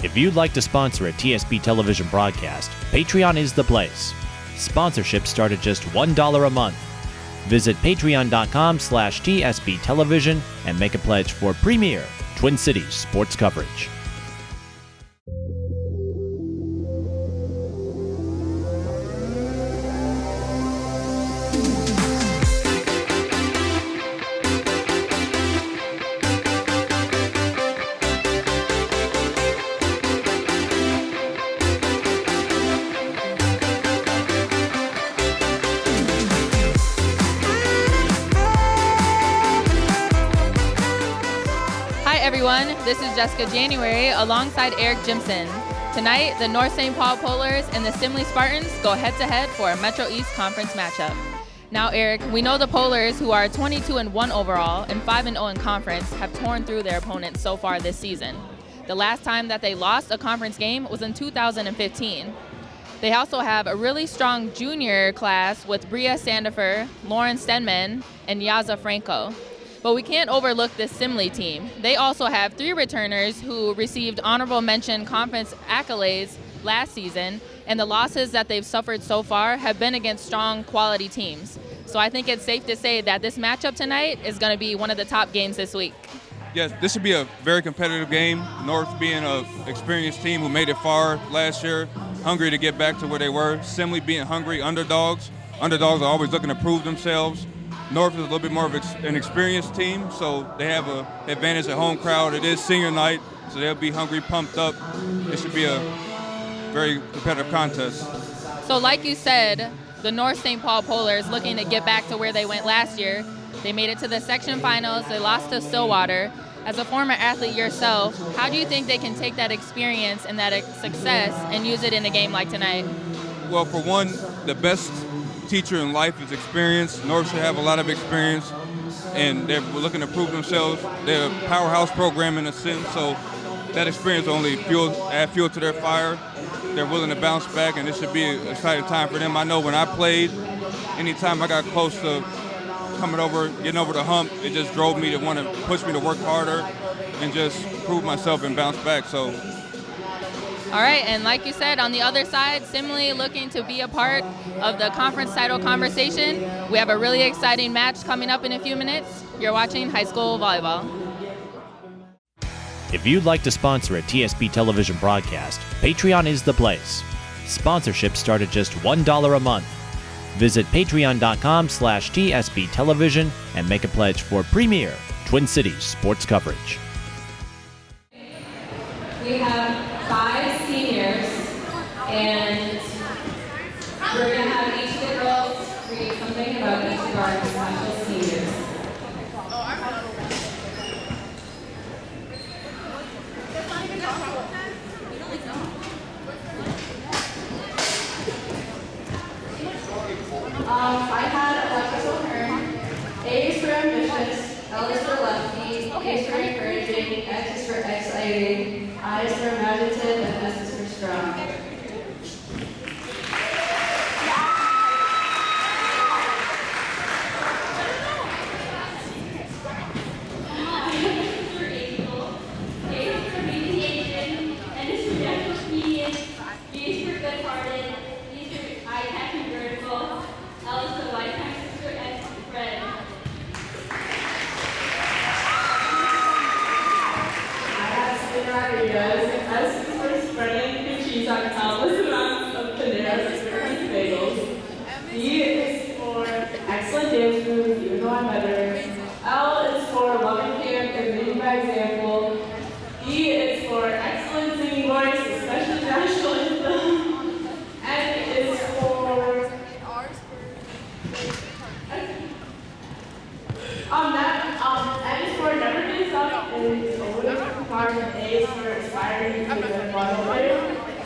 If you'd like to sponsor a TSB television broadcast, Patreon is the place. Sponsorships start at just $1 a month. Visit patreon.com/TSB television and make a pledge for premier Twin Cities sports coverage. This is Jessica January alongside Erik Jimson. Tonight, the North St. Paul Polars and the Simley Spartans go head-to-head for a Metro East Conference matchup. Now, Erik, we know the Polars, who are 22-1 overall and 5-0 in conference, have torn through their opponents so far this season. The last time that they lost a conference game was in 2015. They also have a really strong junior class with Bria Sandifer, Lauren Stenman, and Yaza Franco. But we can't overlook this Simley team. They also have 3 returners who received honorable mention conference accolades last season, and the losses that they've suffered so far have been against strong quality teams. So I think it's safe to say that this matchup tonight is going to be one of the top games this week. Yes, this should be a very competitive game. North being an experienced team who made it far last year, hungry to get back to where they were. Simley being hungry underdogs. Underdogs are always looking to prove themselves. North is a little bit more of an experienced team, so they have an advantage at home crowd. It is senior night, so they'll be hungry, pumped up. It should be a very competitive contest. So like you said, the North St. Paul Polars looking to get back to where they went last year. They made it to the section finals. They lost to Stillwater. As a former athlete yourself, how do you think they can take that experience and that success and use it in a game like tonight? Well, for one, the best teacher in life is experience. North should have a lot of experience, and they're looking to prove themselves. They're a powerhouse program in a sense, so that experience only add fuel to their fire. They're willing to bounce back, and it should be an exciting time for them. I know when I played, anytime I got close to getting over the hump, it just drove me to want to push me to work harder and just prove myself and bounce back. So. All right, and like you said, on the other side, Simley looking to be a part of the conference title conversation. We have a really exciting match coming up in a few minutes. You're watching high school volleyball. If you'd like to sponsor a TSB television broadcast, Patreon is the place. Sponsorships start at just $1 a month. Visit patreon.com/TSB television and make a pledge for premier Twin Cities sports coverage. We have 5 seniors, and we're going to have each of the girls read something about each of our special seniors. I had Alexis O'Hearn. A is for ambitious, L is for lefty, A is for encouraging, X is for exciting, I is for imaginative, and S is for strong. Excellent dance moves, even though I'm better. L is for loving camp and leading by example. E is for excellent singing voice, especially national anthem. N is for N is for never giving up and is always hard. A is for aspiring to be a good volleyball player.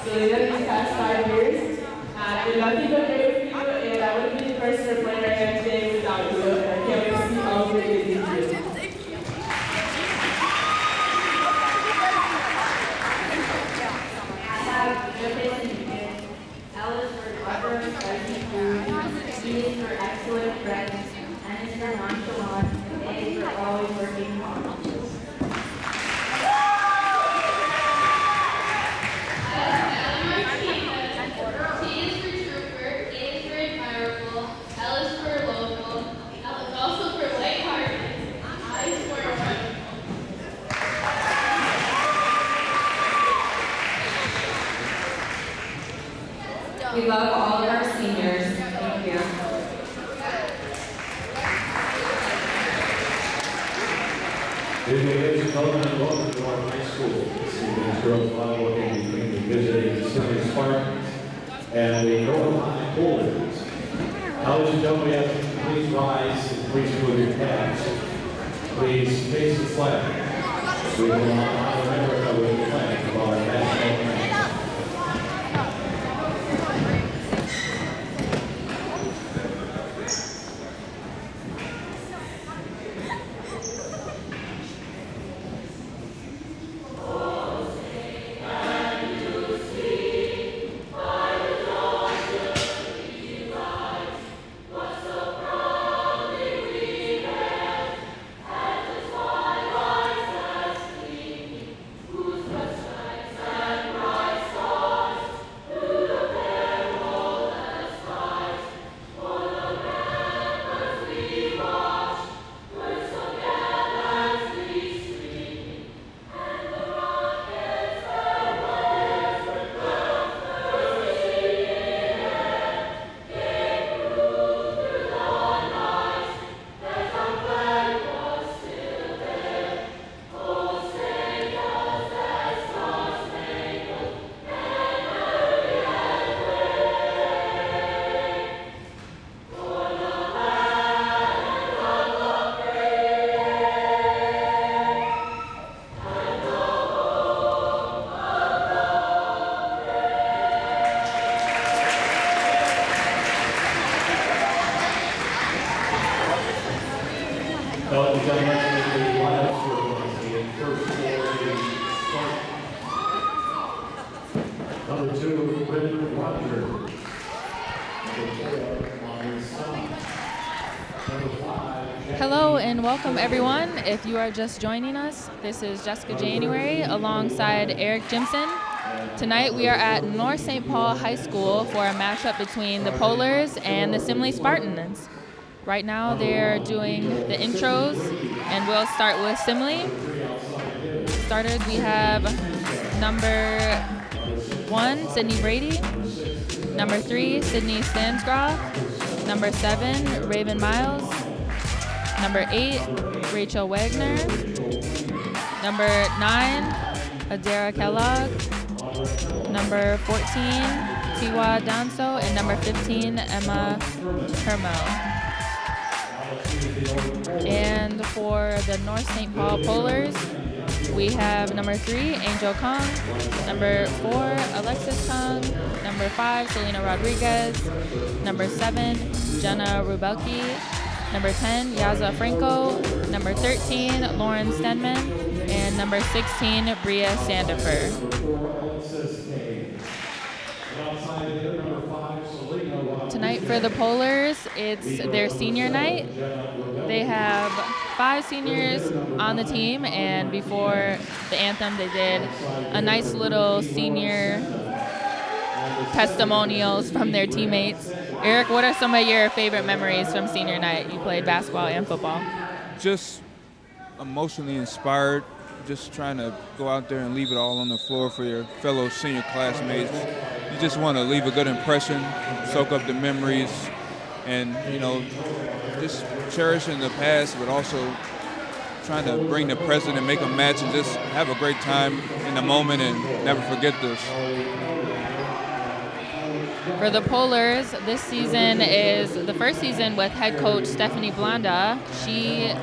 So they did these past 5 years. I did nothing but great with you, and I wouldn't be the person to play right now today without you. And I can't wait to see how great it is. I have good taste in music. L is for clever, spicy food. E is for excellent friends. N is for nonchalant. A is for always working hard. We love all of our seniors. Thank you. Good evening, ladies and gentlemen, and welcome to our high school. This evening's girls volleyball game between the visiting Simley Spartans and the North High Polars. Now, ladies and gentlemen, we ask you to please rise and please move your caps. Please face the flag. We will honor America with the flag of our national anthem. Hello and welcome everyone. If you are just joining us, this is Jessica January alongside Erik Jimson. Tonight we are at North St. Paul High School for a matchup between the Polars and the Simley Spartans. Right now they're doing the intros and we'll start with Simley. Starters we have number 1, Sydney Brady, number 3, Sydney Stansgroth, number 7, Ravyn Miles, number 8, Rachel Wagner, number 9, Adara Kellogg, number 14, Tiwaah Danso, and number 15, Emma Hermel. And for the North St. Paul Polars, we have number 3, Angel Khang, number 4, Alexis Khang, number 5, Selena Rodriguez, number 7, Jenna Rubelki, number 10, Yaza Franco, number 13, Lauren Stenman, and number 16, Bria Sandifer. Tonight for the Polars, it's their senior night. They have 5 seniors on the team, and before the anthem, they did a nice little senior testimonials from their teammates. Erik, what are some of your favorite memories from senior night? You played basketball and football. Just emotionally inspired, just trying to go out there and leave it all on the floor for your fellow senior classmates. You just want to leave a good impression, soak up the memories, and, you know, just cherishing the past, but also trying to bring the present and make a match and just have a great time in the moment and never forget this. For the Polars, this season is the first season with head coach Stephanie Blanda. She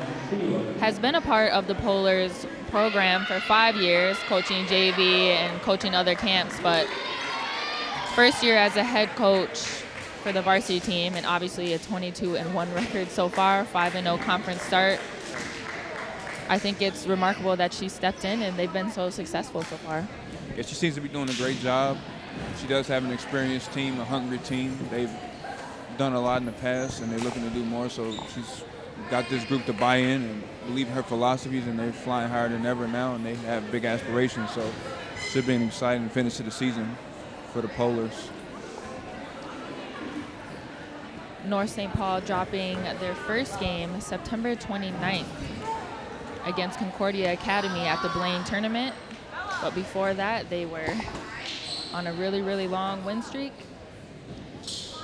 has been a part of the Polars program for 5 years, coaching JV and coaching other camps, but first year as a head coach for the varsity team, and obviously a 22-1 record so far, 5-0 conference start. I think it's remarkable that she stepped in and they've been so successful so far. Yeah, she seems to be doing a great job. She does have an experienced team, a hungry team. They've done a lot in the past and they're looking to do more, so she's got this group to buy in and believe in her philosophies, and they're flying higher than ever now, and they have big aspirations, so it should be an exciting finish to the season for the Polars. North St. Paul dropping their first game September 29th against Concordia Academy at the Blaine tournament. But before that, they were on a really, really long win streak.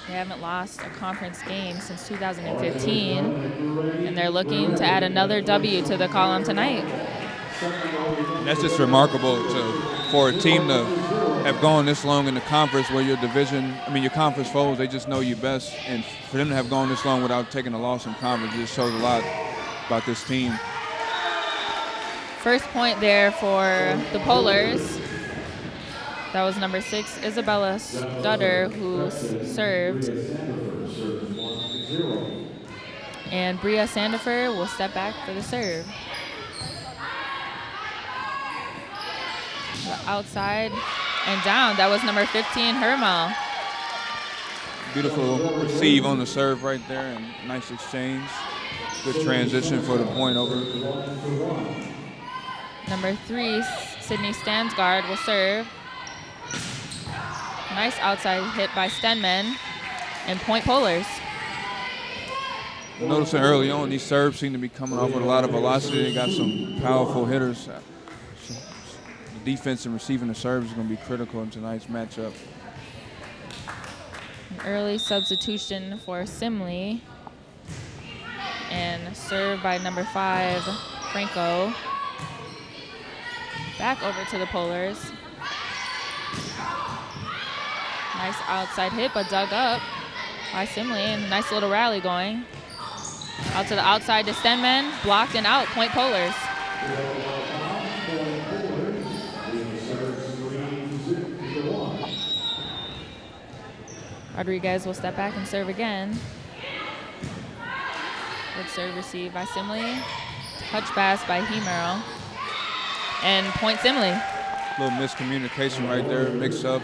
They haven't lost a conference game since 2015, and they're looking to add another W to the column tonight. And that's just remarkable for a team to have gone this long in the conference where your conference foes, they just know you best. And for them to have gone this long without taking a loss in conference, it just shows a lot about this team. First point there for the Polars. That was number 6, Isabella Stutter, who served. And Bria Sandifer will step back for the serve. The outside and down. That was number 15, Hermal. Beautiful receive on the serve right there, and nice exchange. Good transition for the point over. Number 3, Sydney Stansgaard will serve. Nice outside hit by Stenman, and point Polars. Noticing early on, these serves seem to be coming off with a lot of velocity. They got some powerful hitters. The defense and receiving the serves is going to be critical in tonight's matchup. An early substitution for Simley, and served by number 5, Franco. Back over to the Polars. Nice outside hit, but dug up by Simley, and nice little rally going. Out to the outside to Stenman, blocked and out, point Polars. Rodriguez will step back and serve again. Good serve received by Simley. Touch pass by Hemero. And point Simley. A little miscommunication right there, mix up.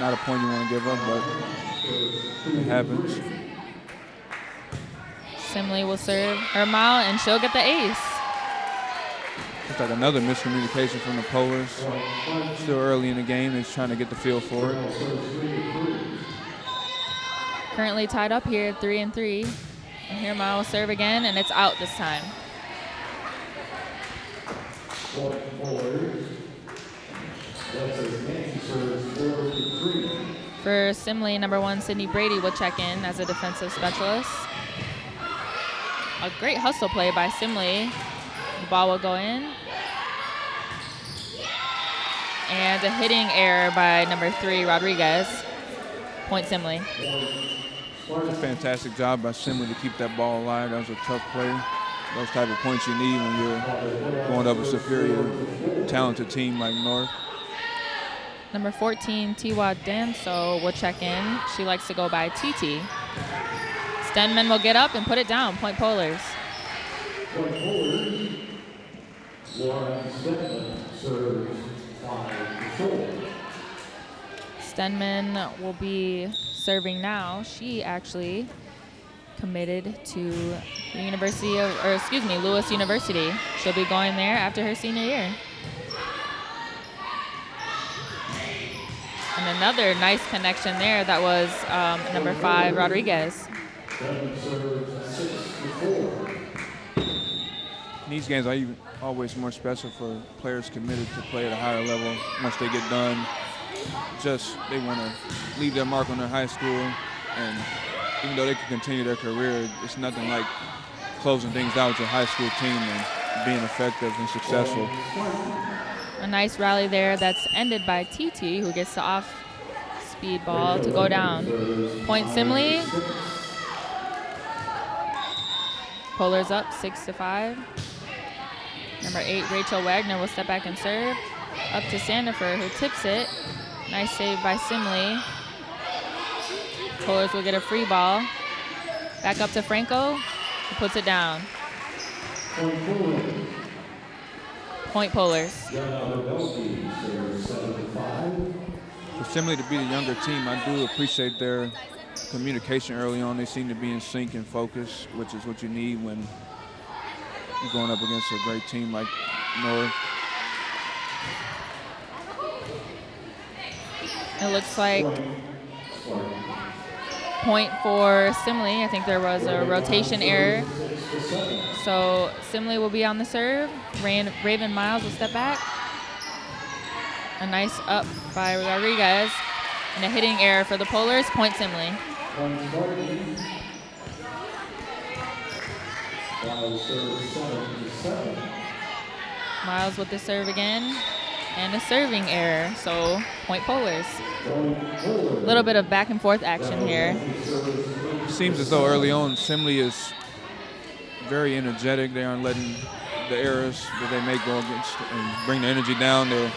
Not a point you want to give up, but it happens. Simley will serve Hermal, and she'll get the ace. Looks like another miscommunication from the Polars. Still early in the game, they're trying to get the feel for it. Currently tied up here at 3-3. And Hermal will serve again, and it's out this time. For Simley, number 1, Sydney Brady will check in as a defensive specialist. A great hustle play by Simley. The ball will go in. And a hitting error by number 3, Rodriguez. Point Simley. A fantastic job by Simley to keep that ball alive. That was a tough play. Those type of points you need when you're going up a superior, talented team like North. Number 14, Tiwaah Danso will check in. She likes to go by TT. Stenman will get up and put it down. Point Polars. Stenman will be serving now. She actually committed to the Lewis University. She'll be going there after her senior year. And another nice connection there. That was number 5, Rodriguez. These games are always more special for players committed to play at a higher level. Once they get done, they want to leave their mark on their high school, and even though they can continue their career, it's nothing like closing things out with your high school team and being effective and successful. A nice rally there that's ended by TT, who gets the off-speed ball to go down. Point Simley. Polars up 6-5. Number 8, Rachel Wagner will step back and serve. Up to Sandifer, who tips it. Nice save by Simley. Polars will get a free ball. Back up to Franco, who puts it down. Point Polars. For Simley to be the younger team, I do appreciate their communication early on. They seem to be in sync and focus, which is what you need when you're going up against a great team like North. It looks like point for Simley. I think there was a rotation error. So Simley will be on the serve. Ravyn Miles will step back. A nice up by Rodriguez. And a hitting error for the Polars, point Simley. Miles with the serve again, and a serving error, so point Polars. A little bit of back and forth action here. It seems as though early on Simley is very energetic. They aren't letting the errors that they make go against and bring the energy down. They're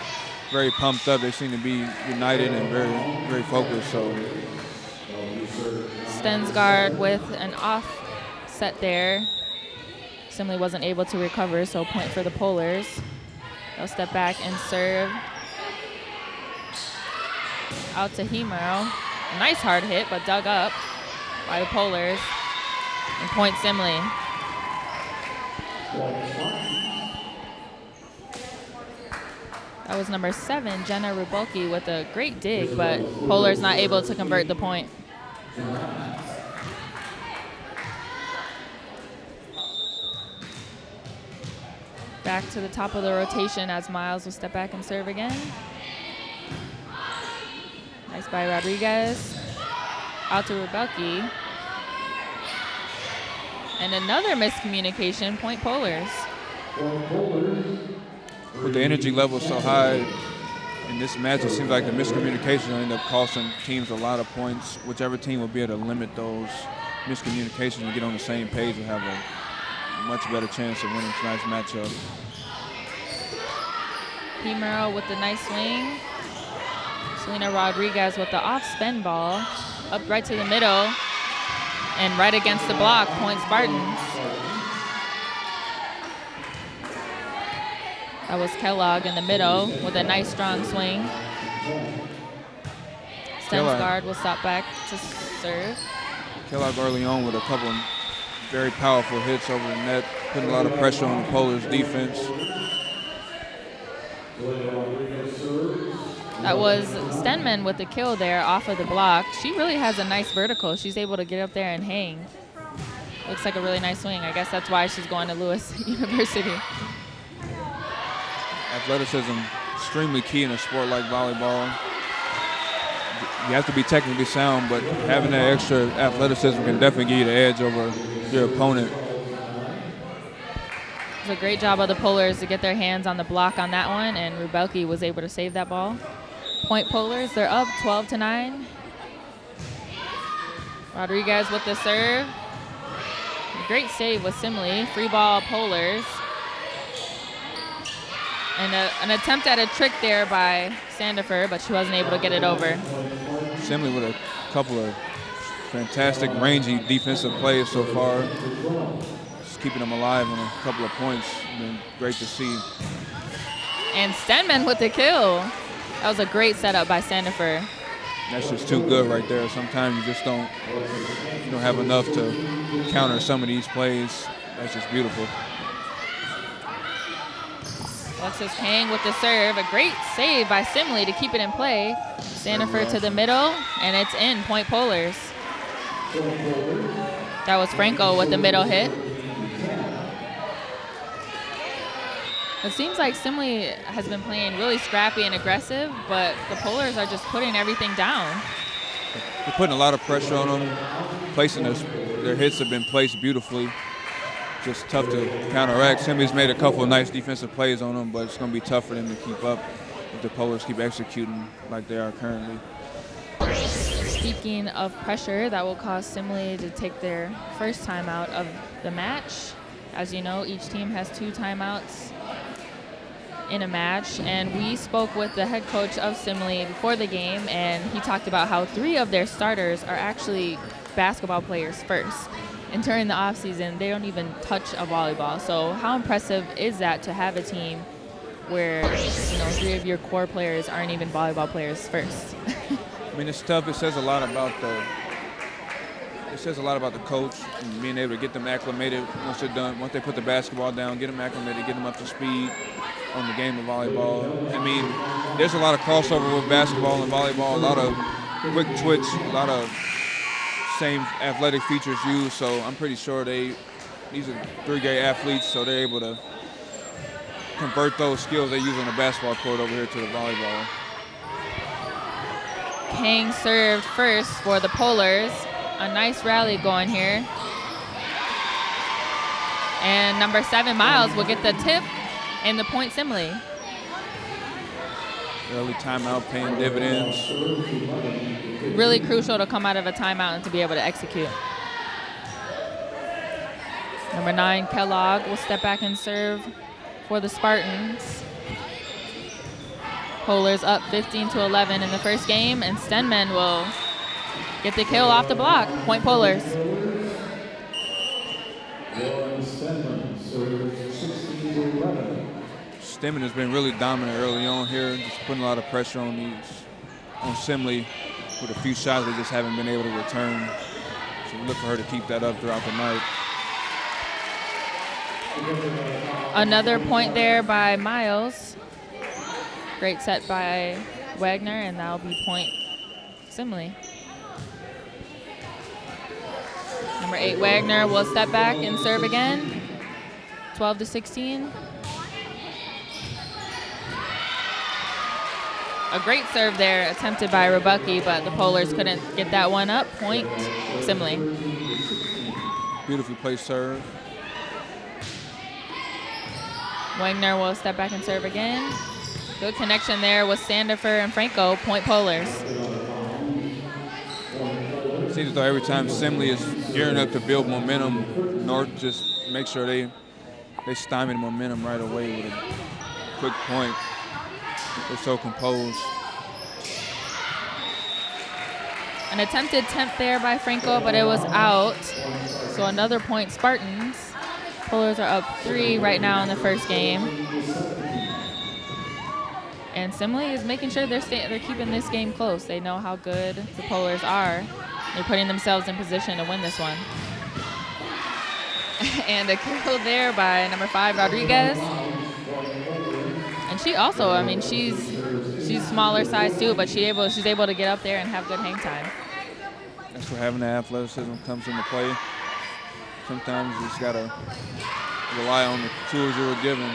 very pumped up. They seem to be united and very, very focused. So Stensgaard with an offset there. Simley wasn't able to recover, so point for the Polars. They'll step back and serve. Out to Himaro. Nice hard hit, but dug up by the Polars. And point Simley. That was number 7, Jenna Rubulki, with a great dig, but Polars not able to convert the point. Back to the top of the rotation as Miles will step back and serve again. Nice by Rodriguez. Out to Rubulki. And another miscommunication, point Polars. With the energy level so high in this match, it seems like the miscommunication will end up costing teams a lot of points. Whichever team will be able to limit those miscommunications and get on the same page will have a much better chance of winning tonight's matchup. Himaro with the nice swing. Selena Rodriguez with the off-spin ball. Up right to the middle. And right against the block, point Spartans. That was Kellogg in the middle with a nice strong swing. Stensgaard will stop back to serve. Kellogg early on with a couple of very powerful hits over the net, putting a lot of pressure on the Polars defense. That was Stenman with the kill there off of the block. She really has a nice vertical. She's able to get up there and hang. Looks like a really nice swing. I guess that's why she's going to Lewis University. Athleticism, extremely key in a sport like volleyball. You have to be technically sound, but having that extra athleticism can definitely give you the edge over your opponent. It was a great job of the Polars to get their hands on the block on that one, and Rubulki was able to save that ball. Point Polars, they're up 12-9. Rodriguez with the serve. Great save with Simley. Free ball Polars. And an attempt at a trick there by Sandifer, but she wasn't able to get it over. Simley with a couple of fantastic rangy defensive plays so far. Just keeping them alive on a couple of points. Been great to see. And Stenman with the kill. That was a great setup by Sandifer. That's just too good right there. Sometimes you just don't have enough to counter some of these plays. That's just beautiful. Alexis Khang with the serve. A great save by Simley to keep it in play. Sandifer to the middle, and it's in, point Polars. That was Franco with the middle hit. It seems like Simley has been playing really scrappy and aggressive, but the Polars are just putting everything down. They're putting a lot of pressure on them. Their hits have been placed beautifully. Just tough to counteract. Simley's made a couple of nice defensive plays on them, but it's going to be tough for them to keep up if the Polars keep executing like they are currently. Speaking of pressure, that will cause Simley to take their first timeout of the match. As you know, each team has 2 timeouts in a match, and we spoke with the head coach of Simley before the game, and he talked about how 3 of their starters are actually basketball players first. And during the off season, they don't even touch a volleyball. So how impressive is that to have a team where 3 of your core players aren't even volleyball players first? I mean, it's tough. It says a lot about the coach and being able to get them acclimated once they're done. Once they put the basketball down, get them acclimated, get them up to speed on the game of volleyball. I mean, there's a lot of crossover with basketball and volleyball, a lot of quick twitch, a lot of same athletic features used, so I'm pretty sure these are 3 great athletes, so they're able to convert those skills they use on the basketball court over here to the volleyball. Khang served first for the Polars. A nice rally going here. And number 7, Miles, will get the tip and the point Simley. Early timeout paying dividends. Really crucial to come out of a timeout and to be able to execute. Number 9, Kellogg, will step back and serve for the Spartans. Polars up 15-11 in the first game, and Stenman will get the kill off the block. Point Polars. Stenman has been really dominant early on here, just putting a lot of pressure on Simley with a few shots they just haven't been able to return. So we look for her to keep that up throughout the night. Another point there by Miles. Great set by Wagner, and that'll be point Simley. Number 8, Wagner, will step back and serve again. 12-16. A great serve there attempted by Ravyn, but the Polars couldn't get that one up. Point Simley. Beautifully placed serve. Wagner will step back and serve again. Good connection there with Sandifer and Franco. Point Polars. It seems as though every time Simley is gearing up to build momentum, North just make sure they stymie the momentum right away with a quick point. They're so composed. An attempted temp there by Franco, but it was out. So another point Spartans. Polars are up 3 right now in the first game. And Simley is making sure they're keeping this game close. They know how good the Polars are. They're putting themselves in position to win this one. And a kill there by number 5, Rodriguez. And she also, I mean, she's smaller size too, but she's able to get up there and have good hang time. That's where having the athleticism comes into play. Sometimes you just gotta rely on the tools you were given.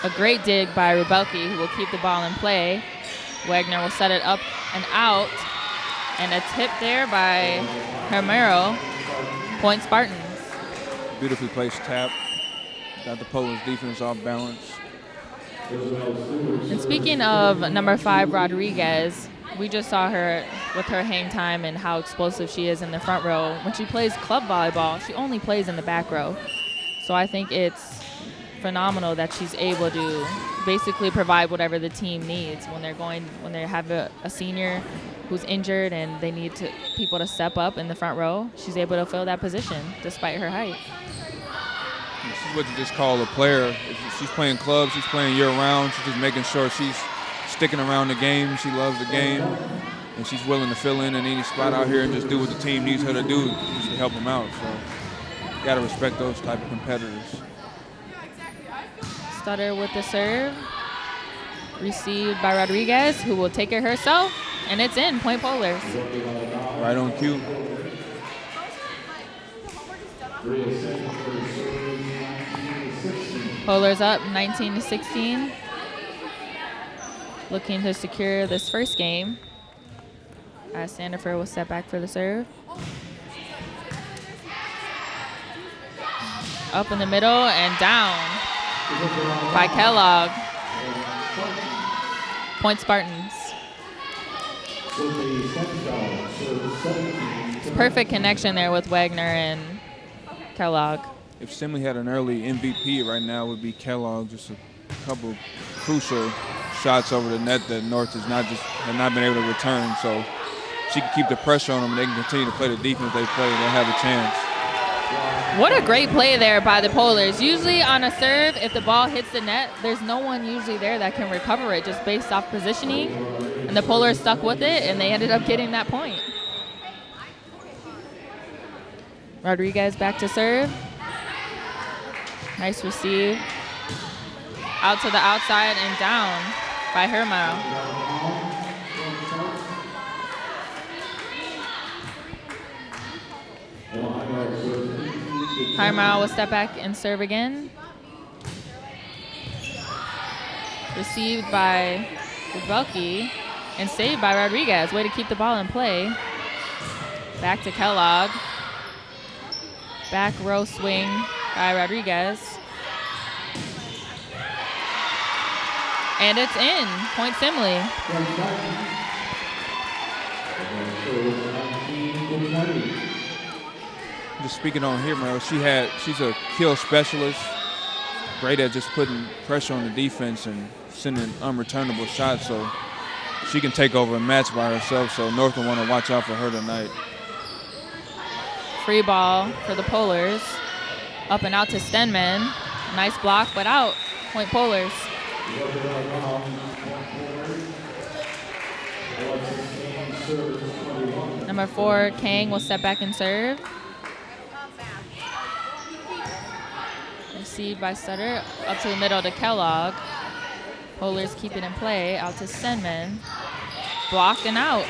A great dig by Ravyn, who will keep the ball in play. Wagner will set it up and out. And a tip there by Hermero. Point Spartans. Beautifully placed tap. Got the Polish defense off balance. And speaking of number 5, Rodriguez, we just saw her with her hang time and how explosive she is in the front row. When she plays club volleyball, she only plays in the back row. So I think it's phenomenal that she's able to basically provide whatever the team needs when they have a senior who's injured and they need people to step up in the front row. She's able to fill that position despite her height. She's what you just call a player. She's playing clubs, she's playing year-round. She's just making sure she's sticking around the game. She loves the game, and she's willing to fill in any spot out here and just do what the team needs her to do just to help them out. So you got to respect those type of competitors. Stutter with the serve. Received by Rodriguez, who will take it herself, and it's in. Point Polars. Right on cue. Polars up 19-16. Looking to secure this first game. As Sandifer will step back for the serve. Up in the middle and down by Kellogg. Point Spartans. It's perfect connection there with Wagner and Kellogg. If Simley had an early MVP right now, it would be Kellogg. Just a couple crucial shots over the net that North have not been able to return. So she can keep the pressure on them and they can continue to play the defense they play. They'll have a chance. What a great play there by the Polars. Usually on a serve, if the ball hits the net, there's no one usually there that can recover it just based off positioning. And the Polars stuck with it, and they ended up getting that point. Rodriguez back to serve. Nice receive. Out to the outside and down by Hermero. Hermero will step back and serve again. Received by Ravyn. And saved by Rodriguez. Way to keep the ball in play. Back to Kellogg. Back row swing by Rodriguez. And it's in. Point Simley. Just speaking on here, Mel, she's a kill specialist. Great at just putting pressure on the defense and sending unreturnable shots. So she can take over a match by herself. So North will want to watch out for her tonight. Free ball for the Polars. Up and out to Stenman. Nice block, but out. Point Polars. Number 4, Khang will step back and serve. Received by Sutter. Up to the middle to Kellogg. Polars keep it in play. Out to Stenman. Blocked and out.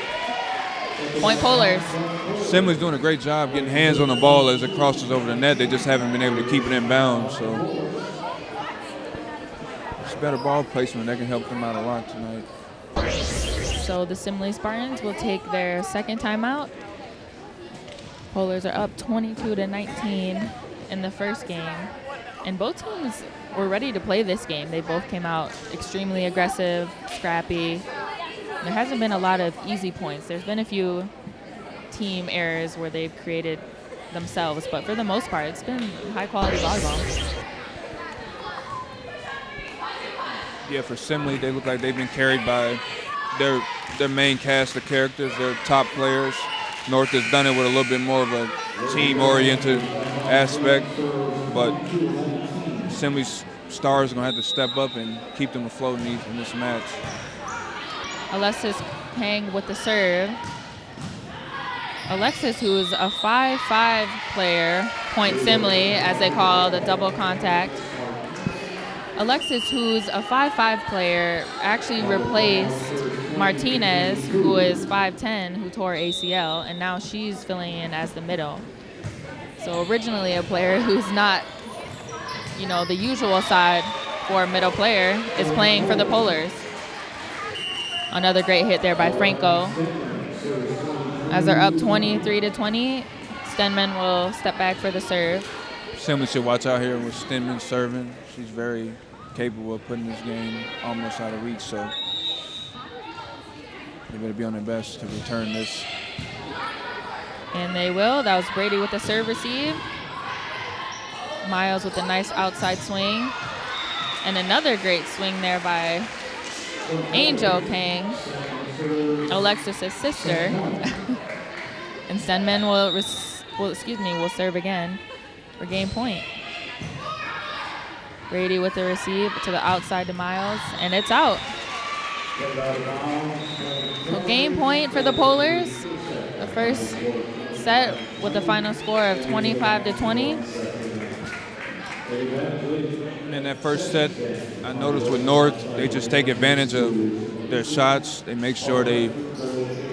Point Polars. Simley's doing a great job getting hands on the ball as it crosses over the net. They just haven't been able to keep it in bounds. So it's better ball placement. That can help them out a lot tonight. So the Simley Spartans will take their second timeout. Polars are up 22-19 in the first game. And both teams were ready to play this game. They both came out extremely aggressive, scrappy. There hasn't been a lot of easy points. There's been a few team errors where they've created themselves, but for the most part, it's been high-quality volleyball. Yeah, for Simley, they look like they've been carried by their main cast of characters, their top players. North has done it with a little bit more of a team-oriented aspect, but Simley's stars are going to have to step up and keep them afloat in this match. Alexis Khang with the serve. Alexis, who's a 5'5" player, point Simley, as they call the double contact. Alexis, who's a 5'5" player, actually replaced Martinez, who is 5'10", who tore ACL, and now she's filling in as the middle. So originally a player who's not, the usual side for a middle player is playing for the Polars. Another great hit there by Franco. As they're up 23-20, Stenman will step back for the serve. Simley should watch out here with Stenman serving. She's very capable of putting this game almost out of reach, so they better be on their best to return this. And they will. That was Brady with the serve receive. Miles with a nice outside swing. And another great swing there by Angel Khang, Alexis' sister. And Stenman will serve again for game point. Brady with the receive to the outside to Miles, and it's out. So game point for the Polars. The first set with the final score of 25-20. In that first set, I noticed with North, they just take advantage of their shots. They make sure they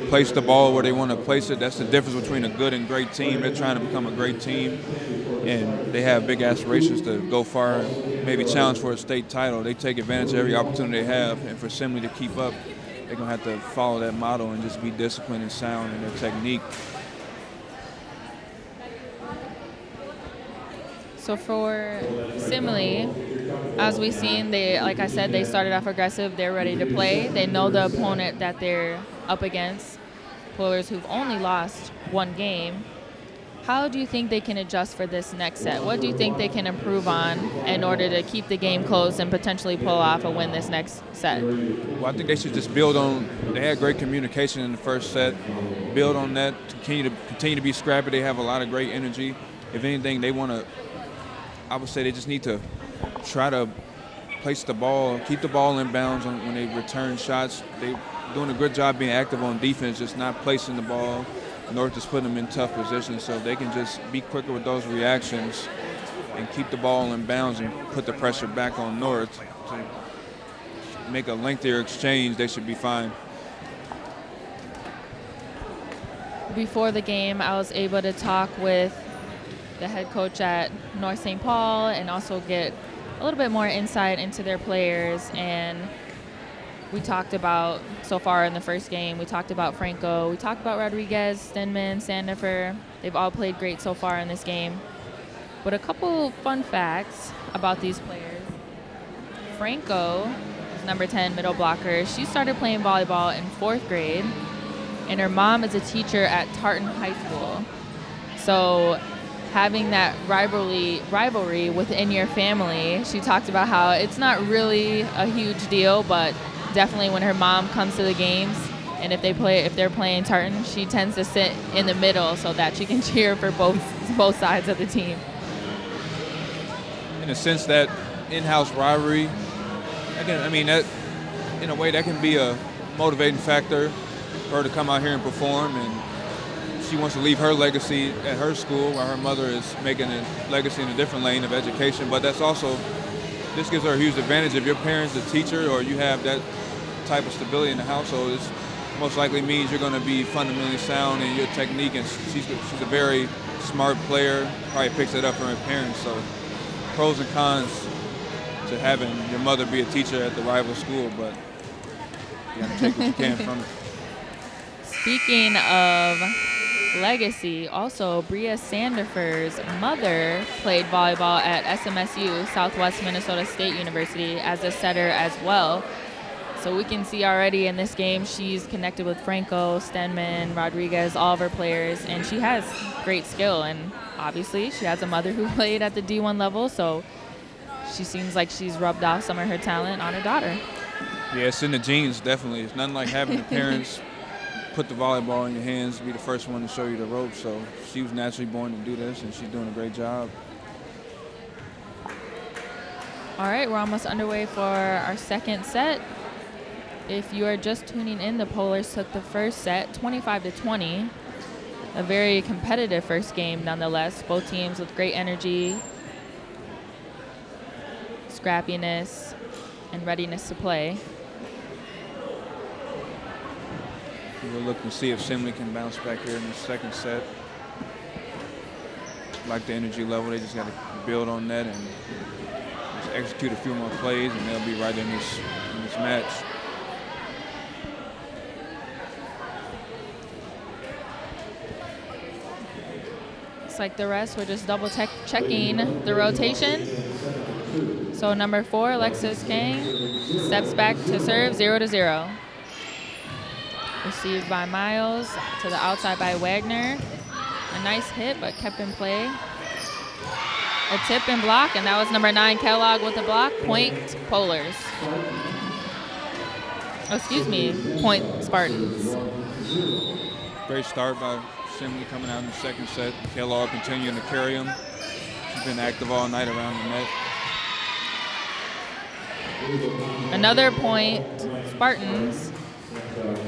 place the ball where they want to place it. That's the difference between a good and great team. They're trying to become a great team, and they have big aspirations to go far, maybe challenge for a state title. They take advantage of every opportunity they have, and for Simley to keep up, they're going to have to follow that model and just be disciplined and sound in their technique. So for Simley, as we've seen, like I said, they started off aggressive. They're ready to play. They know the opponent that they're up against, Polars who've only lost one game. How do you think they can adjust for this next set? What do you think they can improve on in order to keep the game close and potentially pull off a win this next set? Well, I think they should just build on. They had great communication in the first set. Build on that. Continue to be scrappy. They have a lot of great energy. If anything, they want to. I would say they just need to try to place the ball, keep the ball in bounds when they return shots. They're doing a good job being active on defense, just not placing the ball. North is putting them in tough positions, so they can just be quicker with those reactions and keep the ball in bounds and put the pressure back on North to make a lengthier exchange. They should be fine. Before the game, I was able to talk with the head coach at North St. Paul and also get a little bit more insight into their players. And we talked about so far in the first game. We talked about Franco. We talked about Rodriguez, Stenman, Sandifer. They've all played great so far in this game. But a couple fun facts about these players. Franco, number 10 middle blocker, she started playing volleyball in 4th grade, and her mom is a teacher at Tartan High School. So having that rivalry within your family, she talked about how it's not really a huge deal, but definitely when her mom comes to the games, and if they're playing Tartan, she tends to sit in the middle so that she can cheer for both sides of the team. In a sense, that in-house rivalry, that in a way that can be a motivating factor for her to come out here and perform, and she wants to leave her legacy at her school while her mother is making a legacy in a different lane of education. But this gives her a huge advantage. If your parent's a teacher or you have that type of stability in the household, it most likely means you're going to be fundamentally sound in your technique, and she's a very smart player, probably picks it up from her parents. So pros and cons to having your mother be a teacher at the rival school, but you got to take what you can from it. Speaking of legacy, also Bria Sandifer's mother played volleyball at SMSU, Southwest Minnesota State University, as a setter as well. So we can see already in this game she's connected with Franco, Stenman, Rodriguez, all of her players, and she has great skill. And obviously she has a mother who played at the D1 level, so she seems like she's rubbed off some of her talent on her daughter. Yeah, it's in the genes, definitely. It's nothing like having the parents put the volleyball in your hands, be the first one to show you the ropes. So she was naturally born to do this, and she's doing a great job. All right, we're almost underway for our second set. If you are just tuning in, the Polars took the first set 25-20. A very competitive first game nonetheless. Both teams with great energy, scrappiness, and readiness to play. We'll look to see if Simley can bounce back here in the second set. Like the energy level, they just got to build on that and just execute a few more plays, and they'll be right in this match. Looks like the rest, we're just double checking the rotation. So number 4, Alexis Khang, steps back to serve 0-0. Received by Miles, to the outside by Wagner. A nice hit, but kept in play. A tip and block, and that was number 9, Kellogg with the block. Point Polars. Oh, excuse me, point Spartans. Great start by Simley coming out in the second set. Kellogg continuing to carry him. She's been active all night around the net. Another point, Spartans.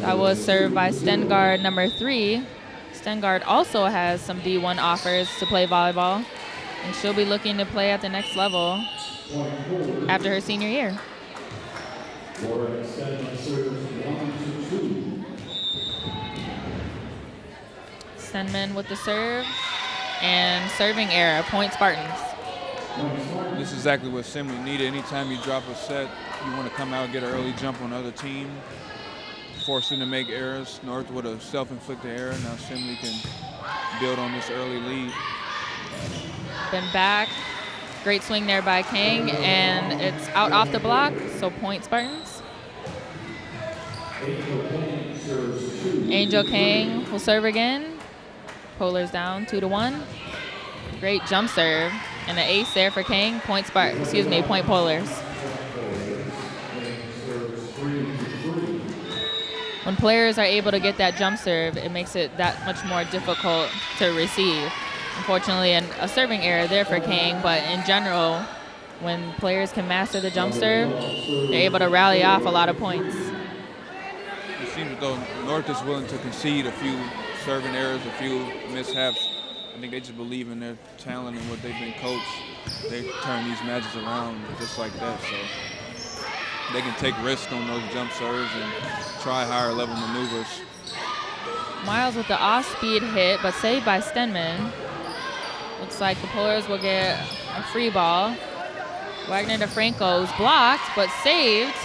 That was served by Stengard, number 3. Stengard also has some D1 offers to play volleyball, and she'll be looking to play at the next level after her senior year. Stenman with the serve, and serving error, point Spartans. This is exactly what Simley needed. Anytime you drop a set, you want to come out and get an early jump on the other team, force them to make errors. North with a self-inflicted error. Now Simley can build on this early lead. Been back. Great swing there by Khang, and it's out off the block, so point Spartans. Angel Khang will serve again. Polars down 2-1. Great jump serve, and an ace there for Khang. Point Polars. When players are able to get that jump serve, it makes it that much more difficult to receive. Unfortunately, a serving error there for Khang, but in general, when players can master the jump serve, they're able to rally off a lot of points. It seems as though North is willing to concede a few serving errors, a few mishaps. I think they just believe in their talent and what they've been coached. They turn these matches around just like that, so they can take risks on those jump serves and try higher level maneuvers. Miles with the off-speed hit, but saved by Stenman. Looks like the Polars will get a free ball. Wagner to Franco's blocked, but saved.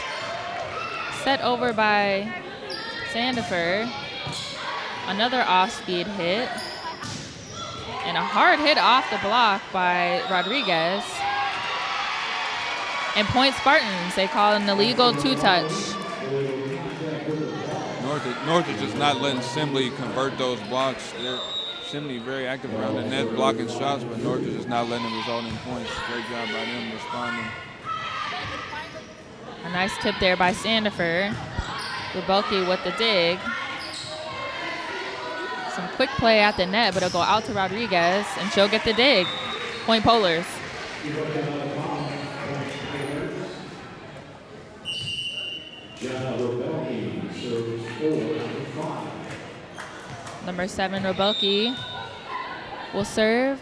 set over by Sandifer. Another off-speed hit. And a hard hit off the block by Rodriguez. And point Spartans. They call an illegal two-touch. North is just not letting Simley convert those blocks. Simley very active around the net, blocking shots, but North is just not letting them result in points. Great job by them responding. A nice tip there by Sandifer. Rebelke with the dig. Some quick play at the net, but it'll go out to Rodriguez, and she'll get the dig. Point Polars. Number 7, Rebelke will serve.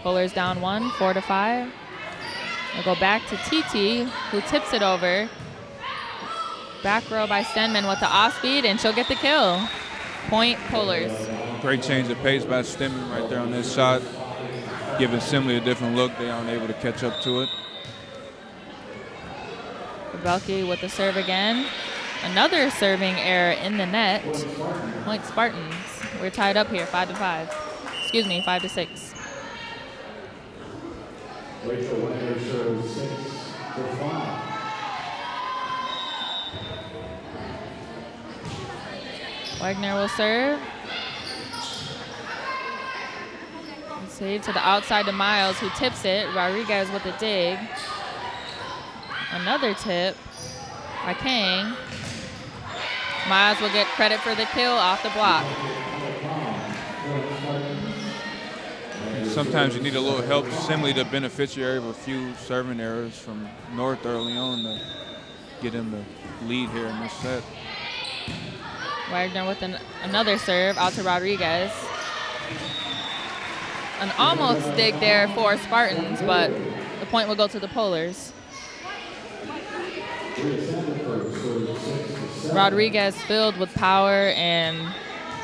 Polars down 1, 4-5. We'll go back to TT, who tips it over. Back row by Stenman with the off-speed, and she'll get the kill. Point Polars. Great change of pace by Stenman right there on this shot. Giving Simley a different look. They aren't able to catch up to it. Rebelke with the serve again. Another serving error in the net. Point Spartans. We're tied up here, 5-5. Excuse me, 5-6. Rachel Wagner serves 6-5. Wagner will serve. Save to the outside to Miles, who tips it. Rodriguez with the dig. Another tip by Khang. Miles will get credit for the kill off the block. Sometimes you need a little help. Simley the beneficiary of a few serving errors from North early on to get him the lead here in this set. Wagner with another serve out to Rodriguez. An almost dig there for Spartans, but the point will go to the Polars. Rodriguez filled with power, and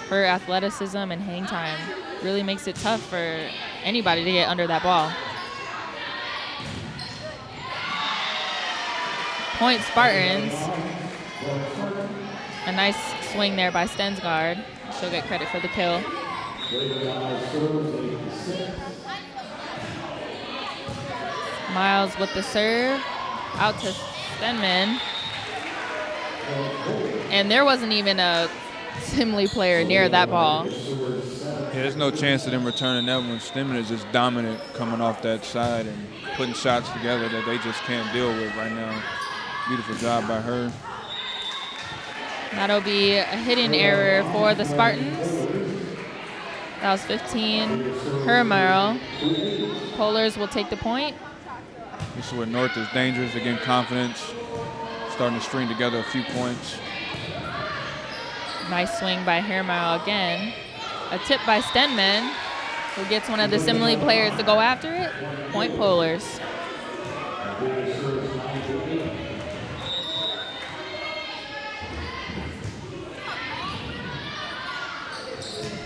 her athleticism and hang time really makes it tough for anybody to get under that ball. Point Spartans. A nice swing there by Stensgaard. She'll get credit for the kill. Miles with the serve. Out to Stenman. And there wasn't even a Simley player near that ball. Yeah, there's no chance of them returning that one. Stenman is just dominant coming off that side and putting shots together that they just can't deal with right now. Beautiful job by her. That'll be a hitting error for the Spartans. That was 15. Hermero. Polars will take the point. This is where North is dangerous. Again, confidence. Starting to string together a few points. Nice swing by Hermero again. A tip by Stenman, who gets one of the Simley players to go after it. Point Polars.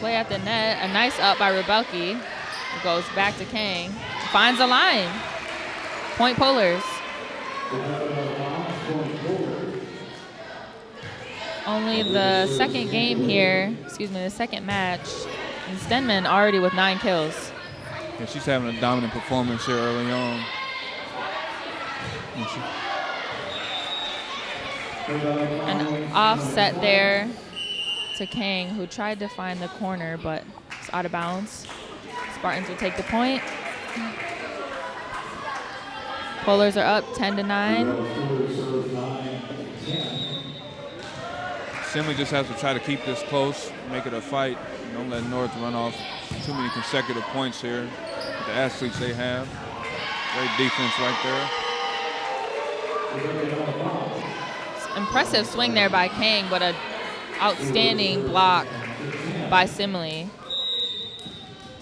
Play at the net. A nice up by Rebelke. It goes back to Khang. Finds a line. Point Polars. Only the second game here, the second match. And Stenman already with 9 kills. Yeah, she's having a dominant performance here early on. An offset there to Khang, who tried to find the corner, but it's out of bounds. Spartans will take the point. Polars are up 10-9. Simley just has to try to keep this close, make it a fight. Don't let North run off too many consecutive points here with the athletes they have. Great defense right there. Impressive swing there by Khang, but an outstanding block by Simley.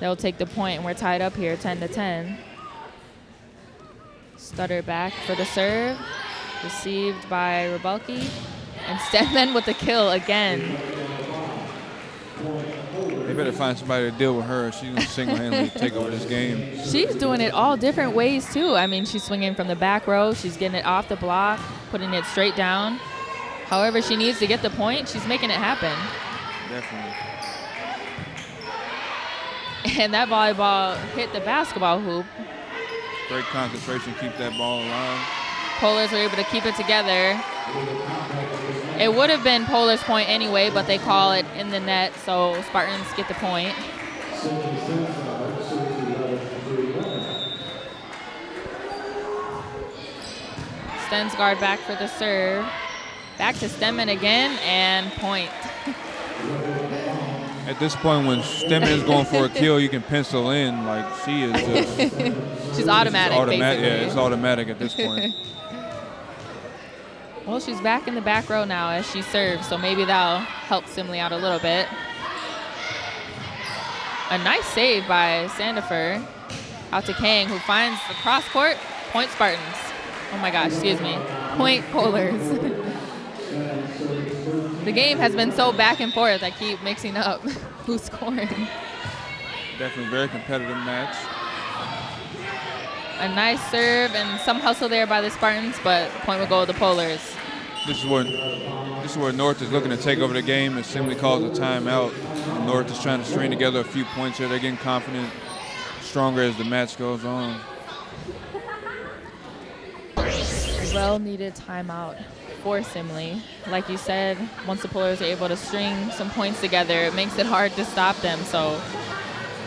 They'll take the point, and we're tied up here, 10-10. Stutter back for the serve. Received by Rebelke. And Stenman with the kill again. They've better find somebody to deal with her. She's going to single-handedly take over this game. She's doing it all different ways, too. I mean, she's swinging from the back row. She's getting it off the block, putting it straight down. However she needs to get the point, she's making it happen. Definitely. And that volleyball hit the basketball hoop. Great concentration, keep that ball alive. Polars were able to keep it together. It would have been Polar's point anyway, but they call it in the net, so Spartans get the point. Sten's guard back for the serve. Back to Stenman again, and point. At this point, when Stenman is going for a kill, you can pencil in, like, she is just... She's automatic, basically. Yeah, it's automatic at this point. Well, she's back in the back row now as she serves, so maybe that'll help Simley out a little bit. A nice save by Sandifer. Out to Khang, who finds the cross court. Point Spartans. Oh my gosh, excuse me. Point Polars. The game has been so back and forth, I keep mixing up who's scoring. Definitely very competitive match. A nice serve and some hustle there by the Spartans, but point will go to the Polars. This is where North is looking to take over the game, and Simley calls a timeout. North is trying to string together a few points here. They're getting confident, stronger as the match goes on. Well-needed timeout for Simley. Like you said, once the Polars are able to string some points together, it makes it hard to stop them. So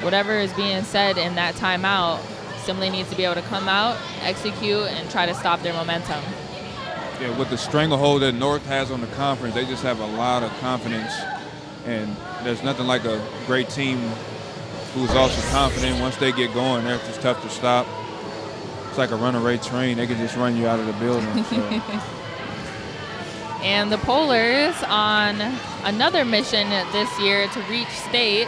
whatever is being said in that timeout, Simley needs to be able to come out, execute, and try to stop their momentum. Yeah, with the stranglehold that North has on the conference, they just have a lot of confidence. And there's nothing like a great team who's also confident. Once they get going, they're just tough to stop. It's like a runaway train. They can just run you out of the building. So. And the Polars on another mission this year to reach state.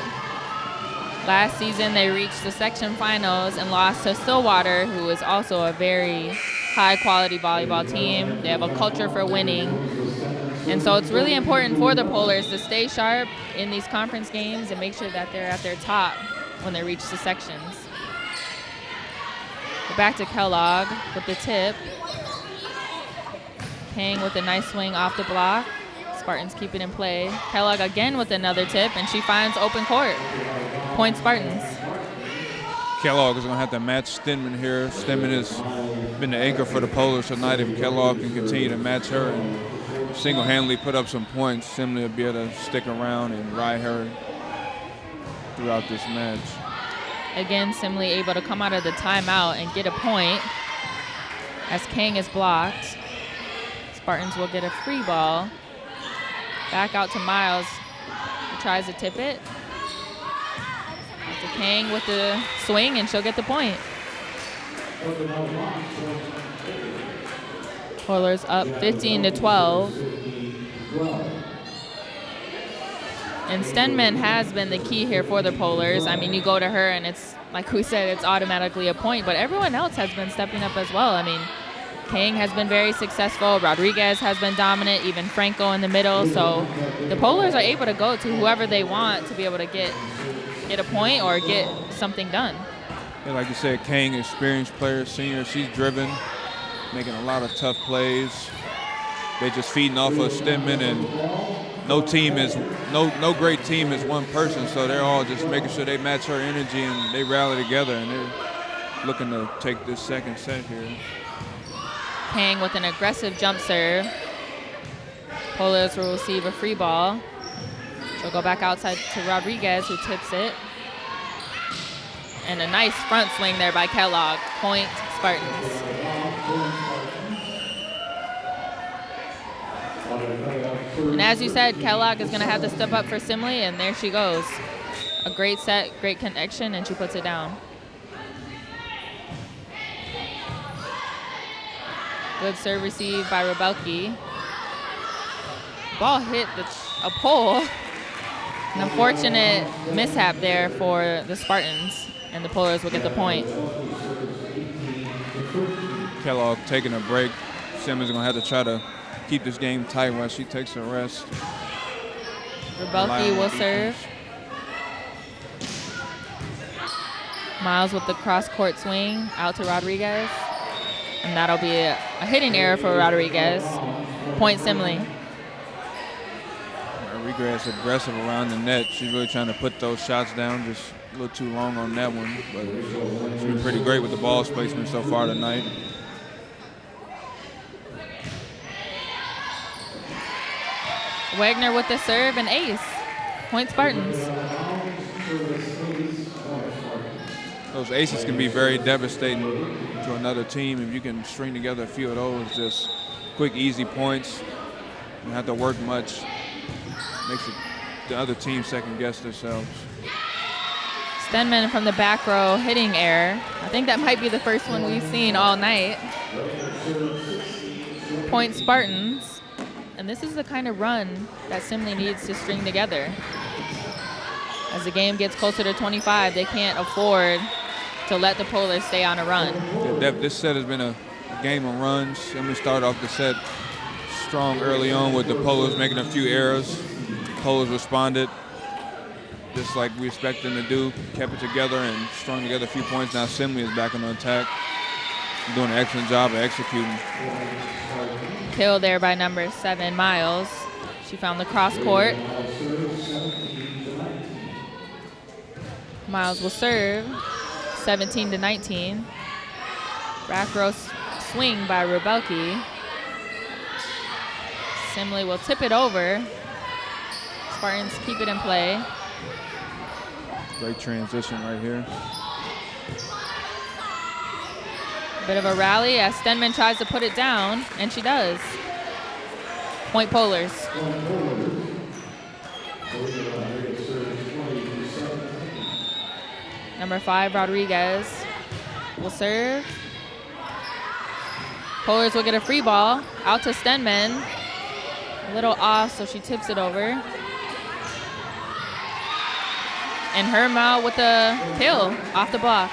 Last season, they reached the section finals and lost to Stillwater, who is also a very high-quality volleyball team. They have a culture for winning. And so it's really important for the Polars to stay sharp in these conference games and make sure that they're at their top when they reach the sections. We're back to Kellogg with the tip. Khang with a nice swing off the block. Spartans keep it in play. Kellogg again with another tip, and she finds open court. Point Spartans. Kellogg is going to have to match Stenman here. Stenman has been the anchor for the Polars tonight. If Kellogg can continue to match her and single-handedly put up some points, Simley will be able to stick around and ride her throughout this match. Again, Simley able to come out of the timeout and get a point as Khang is blocked. Spartans will get a free ball. Back out to Miles, who tries to tip it. Out to Khang with the swing, and she'll get the point. Polars up 15-12. And Stenman has been the key here for the Polars. I mean, you go to her, and it's, like we said, it's automatically a point. But everyone else has been stepping up as well. I mean, Khang has been very successful. Rodriguez has been dominant, even Franco in the middle. So the Polars are able to go to whoever they want to be able to get a point or get something done. Yeah, like you said, Khang, experienced player, senior. She's driven, making a lot of tough plays. They just feeding off of Stenman, and no great team is one person. So they're all just making sure they match her energy and they rally together, and they're looking to take this second set here. Khang with an aggressive jump serve. Polars will receive a free ball. She'll go back outside to Rodriguez, who tips it. And a nice front swing there by Kellogg. Point Spartans. And as you said, Kellogg is going to have to step up for Simley, and there she goes. A great set, great connection, and she puts it down. Good serve received by Rebelke. Ball hit a pole. An unfortunate mishap there for the Spartans, and the Polars will get the point. Kellogg taking a break. Simmons is going to have to try to keep this game tight while she takes a rest. Rebelke will serve. Miles with the cross-court swing out to Rodriguez. And that'll be a hitting error for Rodriguez. Point Simley. Rodriguez aggressive around the net. She's really trying to put those shots down, just a little too long on that one. But she's been pretty great with the ball placement so far tonight. Wagner with the serve and ace. Point Spartans. Those aces can be very devastating to another team if you can string together a few of those. Just quick, easy points. You don't have to work much. Makes the other team second guess themselves. Stenman from the back row hitting error. I think that might be the first one we've seen all night. Point Spartans. And this is the kind of run that Simley needs to string together. As the game gets closer to 25, they can't afford to let the Polars stay on a run. Yeah, this set has been a game of runs. Simley started off the set strong early on with the Polars making a few errors. Polars responded just like we expect them to do, kept it together and strung together a few points. Now Simley is back on the attack, doing an excellent job of executing. Kill there by number 7, Miles. She found the cross court. Miles will serve, 17-19. Back row swing by Rubelki. Simley will tip it over. Spartans keep it in play. Great transition right here. Bit of a rally as Stenman tries to put it down, and she does. Point Polars. Number 5, Rodriguez will serve. Polars will get a free ball out to Stenman. A little off, so she tips it over. And Herma with the kill off the block.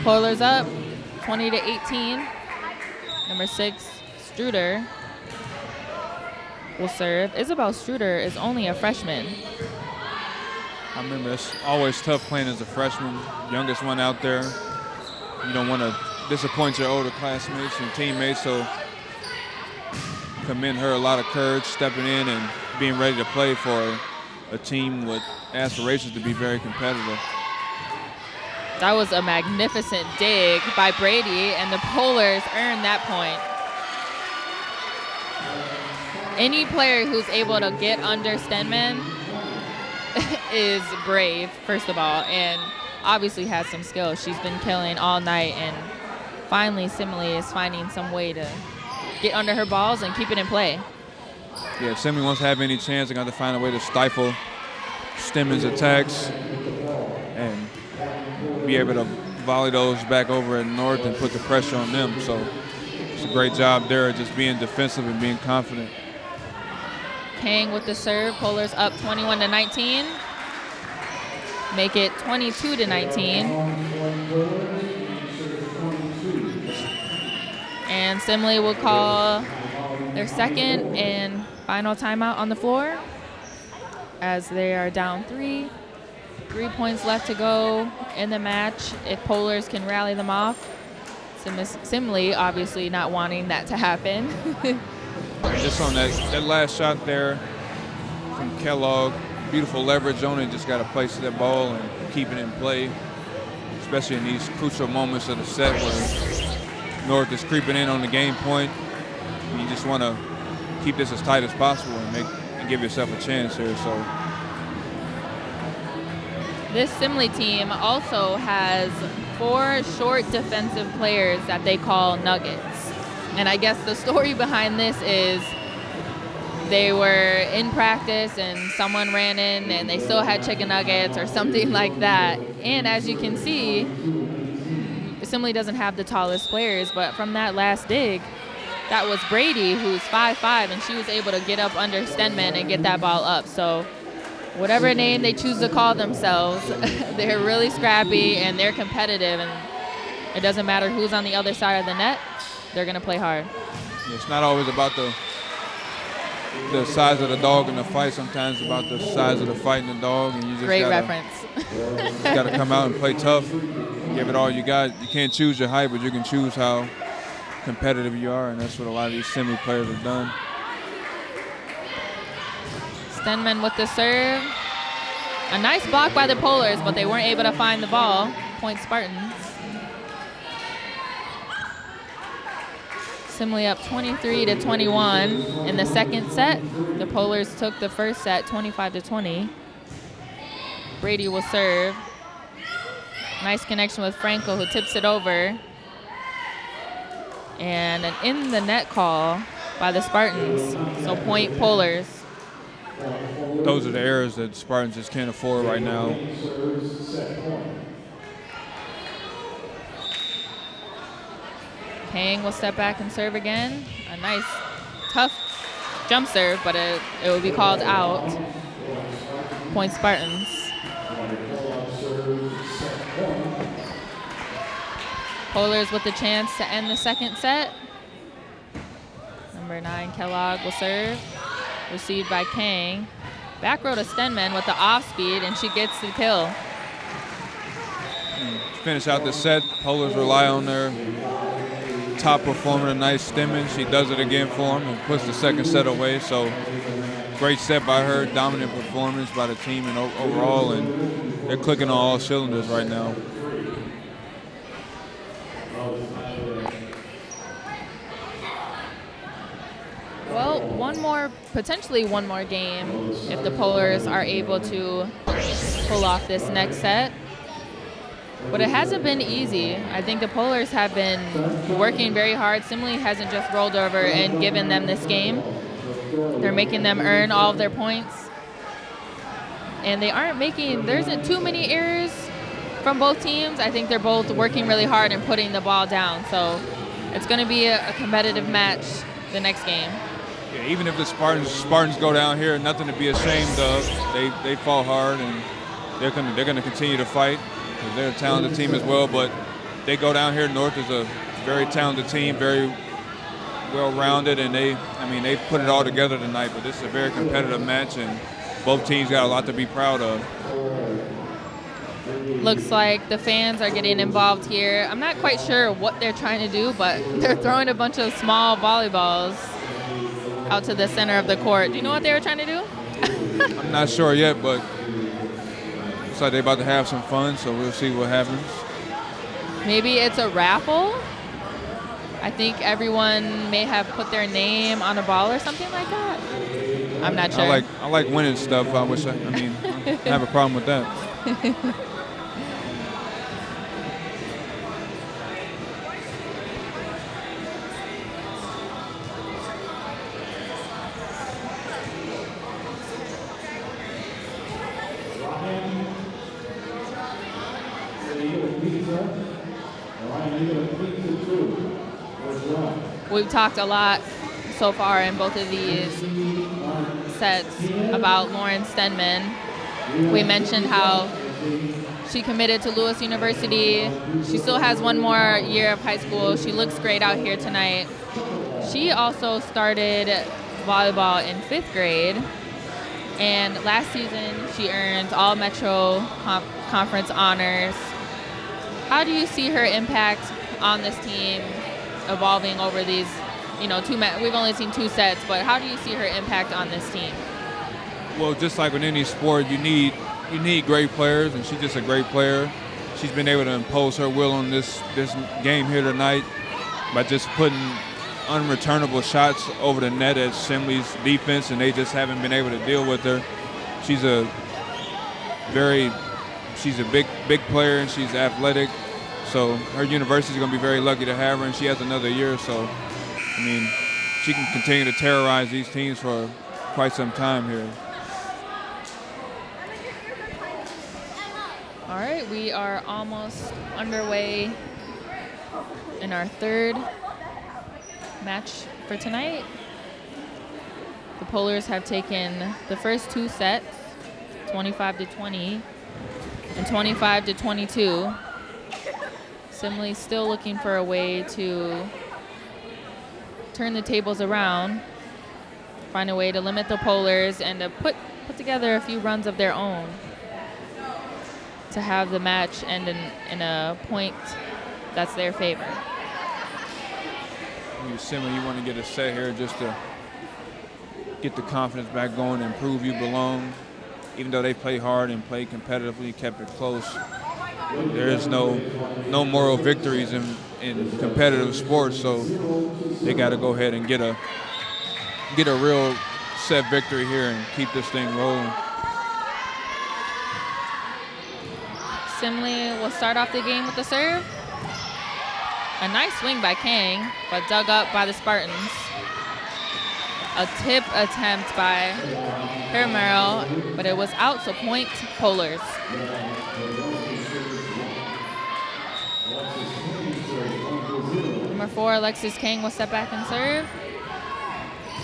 Polars up, 20-18. Number 6, Struder will serve. Isabel Struder is only a freshman. I remember it's always tough playing as a freshman, youngest one out there. You don't want to disappoint your older classmates and teammates, so commend her a lot of courage, stepping in and being ready to play for a team with aspirations to be very competitive. That was a magnificent dig by Brady, and the Polars earned that point. Any player who's able to get under Stenman is brave, first of all, and obviously has some skill. She's been killing all night, and finally Simley is finding some way to get under her balls and keep it in play. Yeah, if Simley wants to have any chance, they're going to have to find a way to stifle Stenman's attacks and be able to volley those back over at North and put the pressure on them. So it's a great job there, just being defensive and being confident. Khang with the serve. Polars up 21-19. Make it 22-19. And Simley will call their second and final timeout on the floor as they are down 3. 3 points left to go in the match if Polars can rally them off. Simley obviously not wanting that to happen. Just on that last shot there from Kellogg, beautiful leverage on it, just got to place that ball and keep it in play, especially in these crucial moments of the set where North is creeping in on the game point. You just want to keep this as tight as possible and give yourself a chance here. So this Simley team also has 4 short defensive players that they call Nuggets. And I guess the story behind this is they were in practice and someone ran in and they still had chicken nuggets or something like that. And as you can see, Simley doesn't have the tallest players, but from that last dig, that was Brady, who's 5'5", and she was able to get up under Stenman and get that ball up. So whatever name they choose to call themselves, they're really scrappy and they're competitive, and it doesn't matter who's on the other side of the net, they're going to play hard. It's not always about the the size of the dog in the fight. Sometimes it's about the size of the fight and the dog, and you just Great gotta, reference. got to come out and play tough, give it all you got. You can't choose your height, but you can choose how competitive you are, and that's what a lot of these Simley players have done. Stenman with the serve. A nice block by the Polars, but they weren't able to find the ball. Point Spartans. Simley up 23-21 in the second set. The Polars took the first set 25-20. Brady will serve. Nice connection with Franco, who tips it over. And an in the net call by the Spartans. So point Polars. Those are the errors that Spartans just can't afford right now. Khang will step back and serve again. A nice, tough jump serve, but it will be called out. Point Spartans. Polars with the chance to end the second set. Number 9, Kellogg will serve. Received by Khang. Back row to Stenman with the off speed, and she gets the kill. Finish out the set. Polars rely on their top performer tonight, Stenman. She does it again for him and puts the second set away. So great set by her, dominant performance by the team and overall, and they're clicking on all cylinders right now. Well, potentially one more game if the Polars are able to pull off this next set. But it hasn't been easy. I think the Polars have been working very hard. Simley hasn't just rolled over and given them this game. They're making them earn all of their points. And there isn't too many errors from both teams. I think they're both working really hard and putting the ball down. So it's going to be a competitive match the next game. Yeah, even if the Spartans go down here, nothing to be ashamed of. They fought hard, and they're going to continue to fight because they're a talented team as well. But they go down here. North is a very talented team, very well-rounded, and they put it all together tonight. But this is a very competitive match, and both teams got a lot to be proud of. Looks like the fans are getting involved here. I'm not quite sure what they're trying to do, but they're throwing a bunch of small volleyballs out to the center of the court. Do you know what they were trying to do? I'm not sure yet, but looks like they're about to have some fun, so we'll see what happens. Maybe it's a raffle. I think everyone may have put their name on a ball or something like that. I'm not sure. I like winning stuff. I have a problem with that. We've talked a lot so far in both of these sets about Lauren Stenman. We mentioned how she committed to Lewis University. She still has one more year of high school. She looks great out here tonight. She also started volleyball in 5th grade. And last season, she earned all Metro Conference honors. How do you see her impact on this team evolving over these, we've only seen 2 sets, but how do you see her impact on this team? Well, just like with any sport, you need great players, and she's just a great player. She's been able to impose her will on this game here tonight by just putting unreturnable shots over the net at Simley's defense, and they just haven't been able to deal with her. She's a big player, and she's athletic. So her university is going to be very lucky to have her, and she has another year or so. She can continue to terrorize these teams for quite some time here. All right, we are almost underway in our 3rd match for tonight. The Polars have taken the first 2 sets, 25-20 and 25-22. Simley still looking for a way to turn the tables around. find a way to limit the Polars and to put together a few runs of their own to have the match end in a point that's their favor. Simley, you want to get a set here just to get the confidence back going and prove you belong. Even though they play hard and play competitively, kept it close, there is no moral victories in competitive sports, so they got to go ahead and get a real set victory here and keep this thing rolling. Simley will start off the game with the serve. A nice swing by Khang, but dug up by the Spartans. A tip attempt by Himmerl, but it was out, so point Polars. Number 4, Alexis Khang will step back and serve.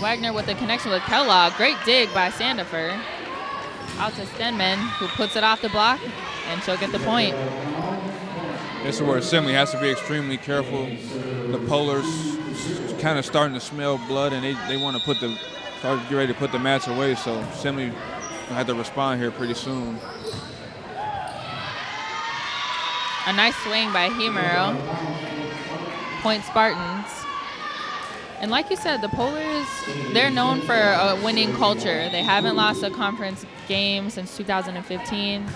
Wagner with the connection with Kellogg. Great dig by Sandifer. Out to Stenman, who puts it off the block, and she'll get the point. This is where Simley has to be extremely careful. The Polars kind of starting to smell blood, and they want to get ready to put the match away. So Simley will have to respond here pretty soon. A nice swing by Himmerl. Point Spartans. And like you said, the Polars, they're known for a winning culture. They haven't lost a conference game since 2015.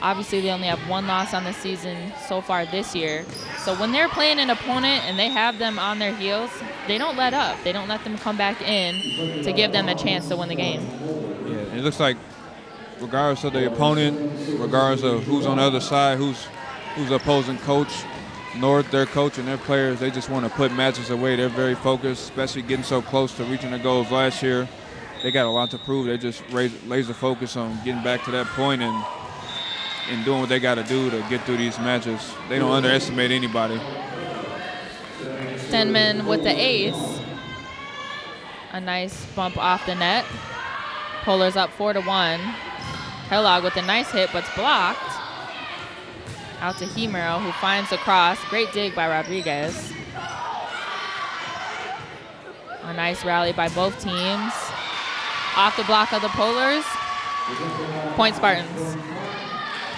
Obviously, they only have one loss on the season so far this year. So when they're playing an opponent and they have them on their heels, they don't let up. They don't let them come back in to give them a chance to win the game. Yeah, it looks like regardless of the opponent, regardless of who's on the other side, who's the opposing coach, North, their coach, and their players, they just want to put matches away. They're very focused, especially getting so close to reaching their goals last year. They got a lot to prove. They just laser focus on getting back to that point and doing what they got to do to get through these matches. They don't underestimate anybody. Stenman with the ace. A nice bump off the net. Polars up 4-1. Kellogg with a nice hit, but it's blocked. Out to Himmerl, who finds the cross. Great dig by Rodriguez. A nice rally by both teams. Off the block of the Polars. Point Spartans.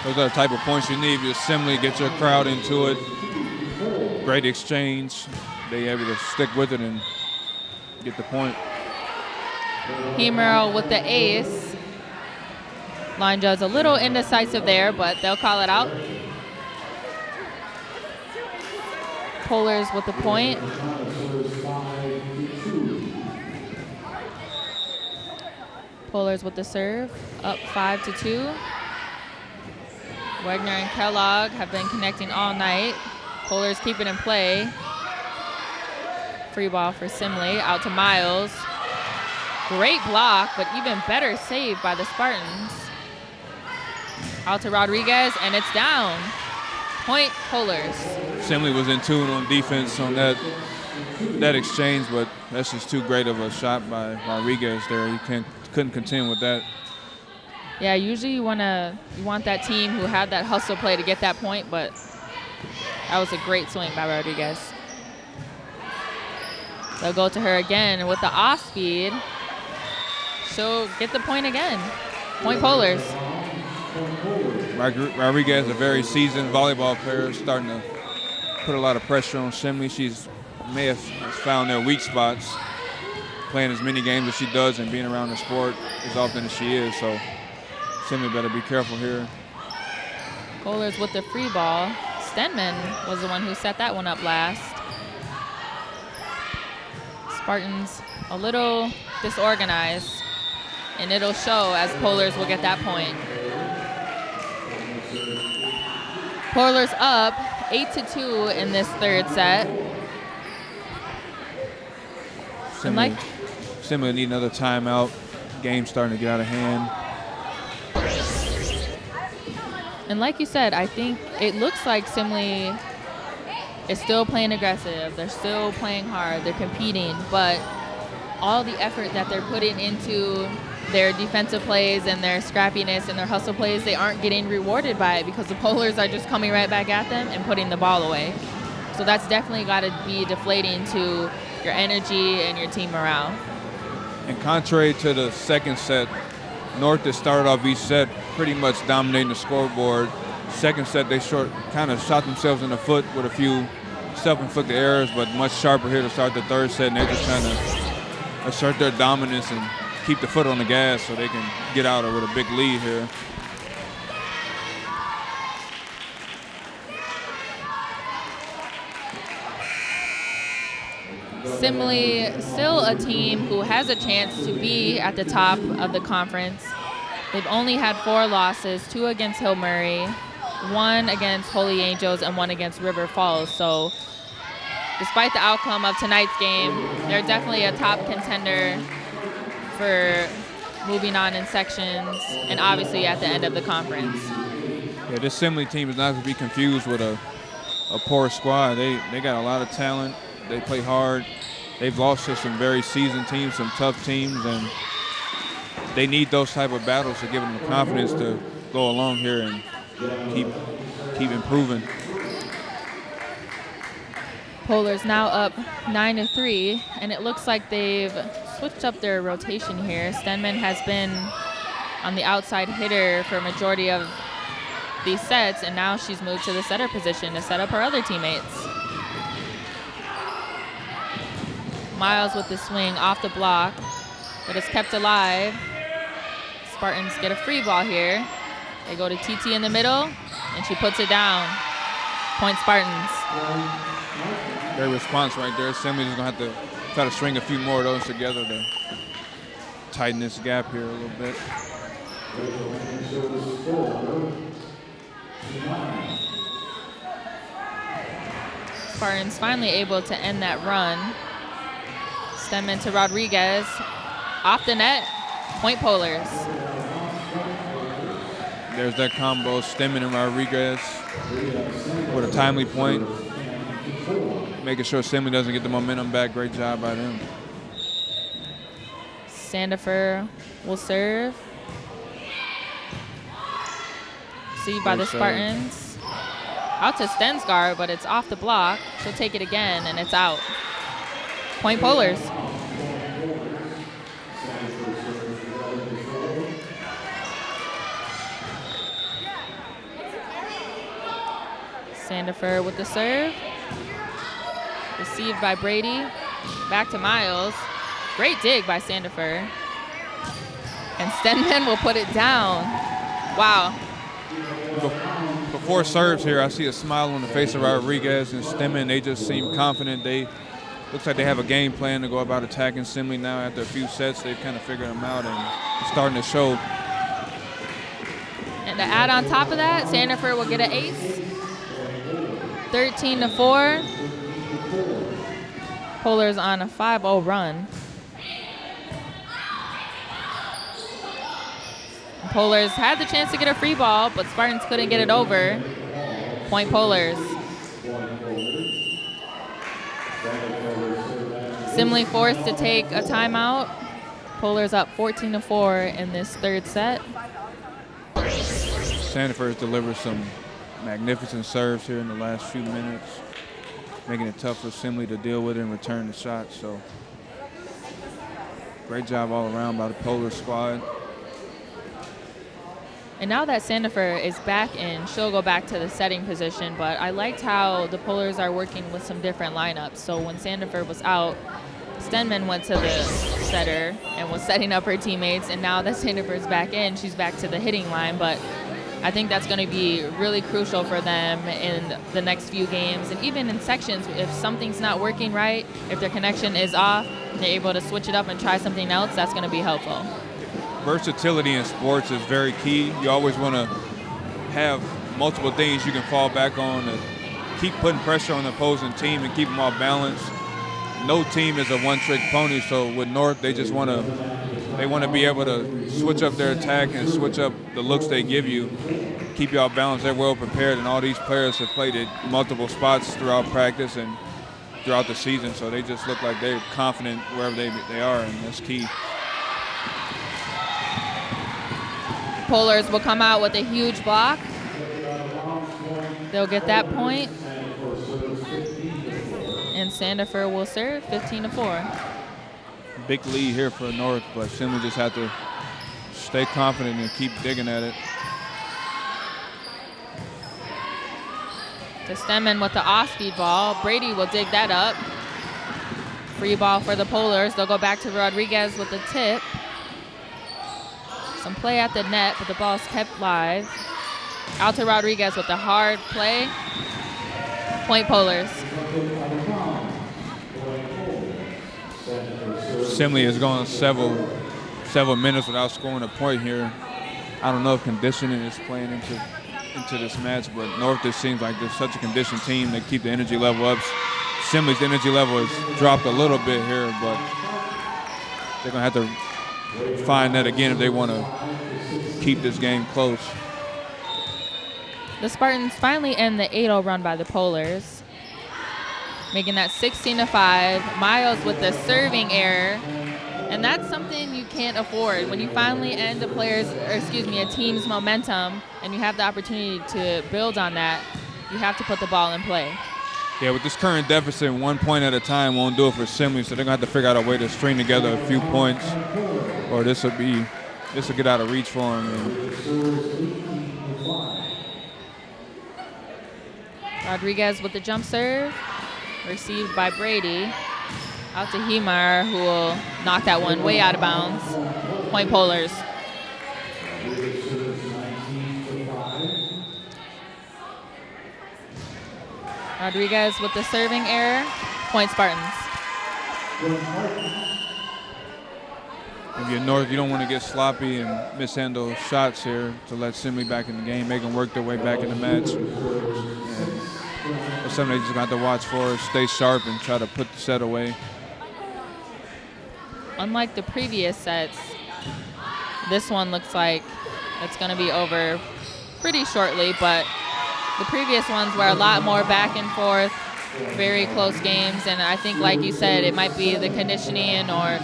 Those are the type of points you need. Just Simley get your crowd into it. Great exchange. They able to stick with it and get the point. Himmerl with the ace. Line judge a little indecisive there, but they'll call it out. Polars with the point. Polars with the serve, up 5-2. Wagner and Kellogg have been connecting all night. Polars keep it in play. Free ball for Simley, out to Miles. Great block, but even better save by the Spartans. Out to Rodriguez, and it's down. Point Polars. Simley was in tune on defense on that exchange, but that's just too great of a shot by Rodriguez there. He couldn't contend with that. Yeah, usually you want that team who had that hustle play to get that point, but that was a great swing by Rodriguez. They'll go to her again with the off speed. She'll get the point again. Point Polars. Rodriguez, a very seasoned volleyball player, starting to put a lot of pressure on Simley. May have found their weak spots, playing as many games as she does and being around the sport as often as she is. So Simley better be careful here. Polars with the free ball. Stenman was the one who set that one up last. Spartans a little disorganized, and it'll show as Polars will get that point. Polars up 8-2 in this third set. Simley need another timeout. Game's starting to get out of hand. And like you said, I think it looks like Simley is still playing aggressive. They're still playing hard. They're competing. But all the effort that they're putting into their defensive plays and their scrappiness and their hustle plays, they aren't getting rewarded by it because the Polars are just coming right back at them and putting the ball away. So that's definitely got to be deflating to your energy and your team morale. And contrary to the second set, North that started off each set pretty much dominating the scoreboard. Second set, they kind of shot themselves in the foot with a few self-inflicted errors, but much sharper here to start the third set, and they're just trying to assert their dominance and keep the foot on the gas so they can get out with a big lead here. Simley, still a team who has a chance to be at the top of the conference. They've only had 4 losses, 2 against Hill Murray, 1 against Holy Angels, and 1 against River Falls. So despite the outcome of tonight's game, they're definitely a top contender for moving on in sections and obviously at the end of the conference. Yeah, this Simley team is not to be confused with a poor squad. They got a lot of talent. They play hard. They've lost to some very seasoned teams, some tough teams, and they need those type of battles to give them the confidence to go along here and keep improving. Polars now up 9-3, and it looks like they've switched up their rotation here. Stenman has been on the outside hitter for a majority of these sets, and now she's moved to the setter position to set up her other teammates. Miles with the swing off the block, but it's kept alive. Spartans get a free ball here. They go to TT in the middle, and she puts it down. Point Spartans. Great response right there. Simley's is going to have to try to string a few more of those together to tighten this gap here a little bit. Spartans finally able to end that run. Stenman to Rodriguez. Off the net, point Polars. There's that combo, Stenman and Rodriguez with a timely point. Making sure Simley doesn't get the momentum back. Great job by them. Sandifer will serve. Received by the Spartans. Out to Stensgaard, but it's off the block. She'll take it again, and it's out. Point Polars. Sandifer with the serve. Received by Brady. Back to Miles. Great dig by Sandifer. And Stenman will put it down. Wow. Before serves here, I see a smile on the face of Rodriguez and Stenman. They just seem confident. Looks like they have a game plan to go about attacking Simley now. After a few sets, they've kind of figured them out and it's starting to show. And to add on top of that, Sandifer will get an ace. 13-4. Polars on a 5-0 run. Polars had the chance to get a free ball, but Spartans couldn't get it over. Point Polars. Simley forced to take a timeout. Polars up 14-4 in this third set. Sandifer has delivered some magnificent serves here in the last few minutes, making it tough for Simley to deal with it and return the shots. So great job all around by the Polar squad. And now that Sandifer is back in, she'll go back to the setting position, but I liked how the Polars are working with some different lineups. So when Sandifer was out, Stenman went to the setter and was setting up her teammates, and now that Sandifer's back in, she's back to the hitting line. But I think that's going to be really crucial for them in the next few games. And even in sections, if something's not working right, if their connection is off, they're able to switch it up and try something else, that's going to be helpful. Versatility in sports is very key. You always want to have multiple things you can fall back on to keep putting pressure on the opposing team and keep them all balanced. No team is a one-trick pony, so with North, they just want to be able to switch up their attack and switch up the looks they give you, keep y'all balanced. They're well prepared, and all these players have played at multiple spots throughout practice and throughout the season, so they just look like they're confident wherever they are, and that's key. Polars will come out with a huge block. They'll get that point. And Sandifer will serve 15-4. big lead here for North, but Simley just have to stay confident and keep digging at it. To Stenman with the off-speed ball. Brady will dig that up. Free ball for the Polars. They'll go back to Rodriguez with the tip. Some play at the net, but the ball's kept live. Out to Rodriguez with the hard play. Point Polars. Simley has gone several minutes without scoring a point here. I don't know if conditioning is playing into this match, but North just seems like they're such a conditioned team. They keep the energy level up. Simley's energy level has dropped a little bit here, but they're going to have to find that again if they want to keep this game close. The Spartans finally end the 8-0 run by the Polars, making that 16-5. Miles with the serving error, and that's something you can't afford. When you finally end a team's momentum and you have the opportunity to build on that, you have to put the ball in play. Yeah, with this current deficit, 1 point at a time won't do it for Simley, so they're going to have to figure out a way to string together a few points, or this will get out of reach for them. Rodriguez with the jump serve, received by Brady. Out to Hemeyer, who will knock that one way out of bounds. Point Polars. Rodriguez with the serving error. Point Spartans. If you're North, you don't want to get sloppy and mishandle shots here to let Simley back in the game, make them work their way back in the match. That's something they just got to watch for, stay sharp and try to put the set away. Unlike the previous sets, this one looks like it's going to be over pretty shortly, but the previous ones were a lot more back and forth, very close games, and I think, like you said, it might be the conditioning or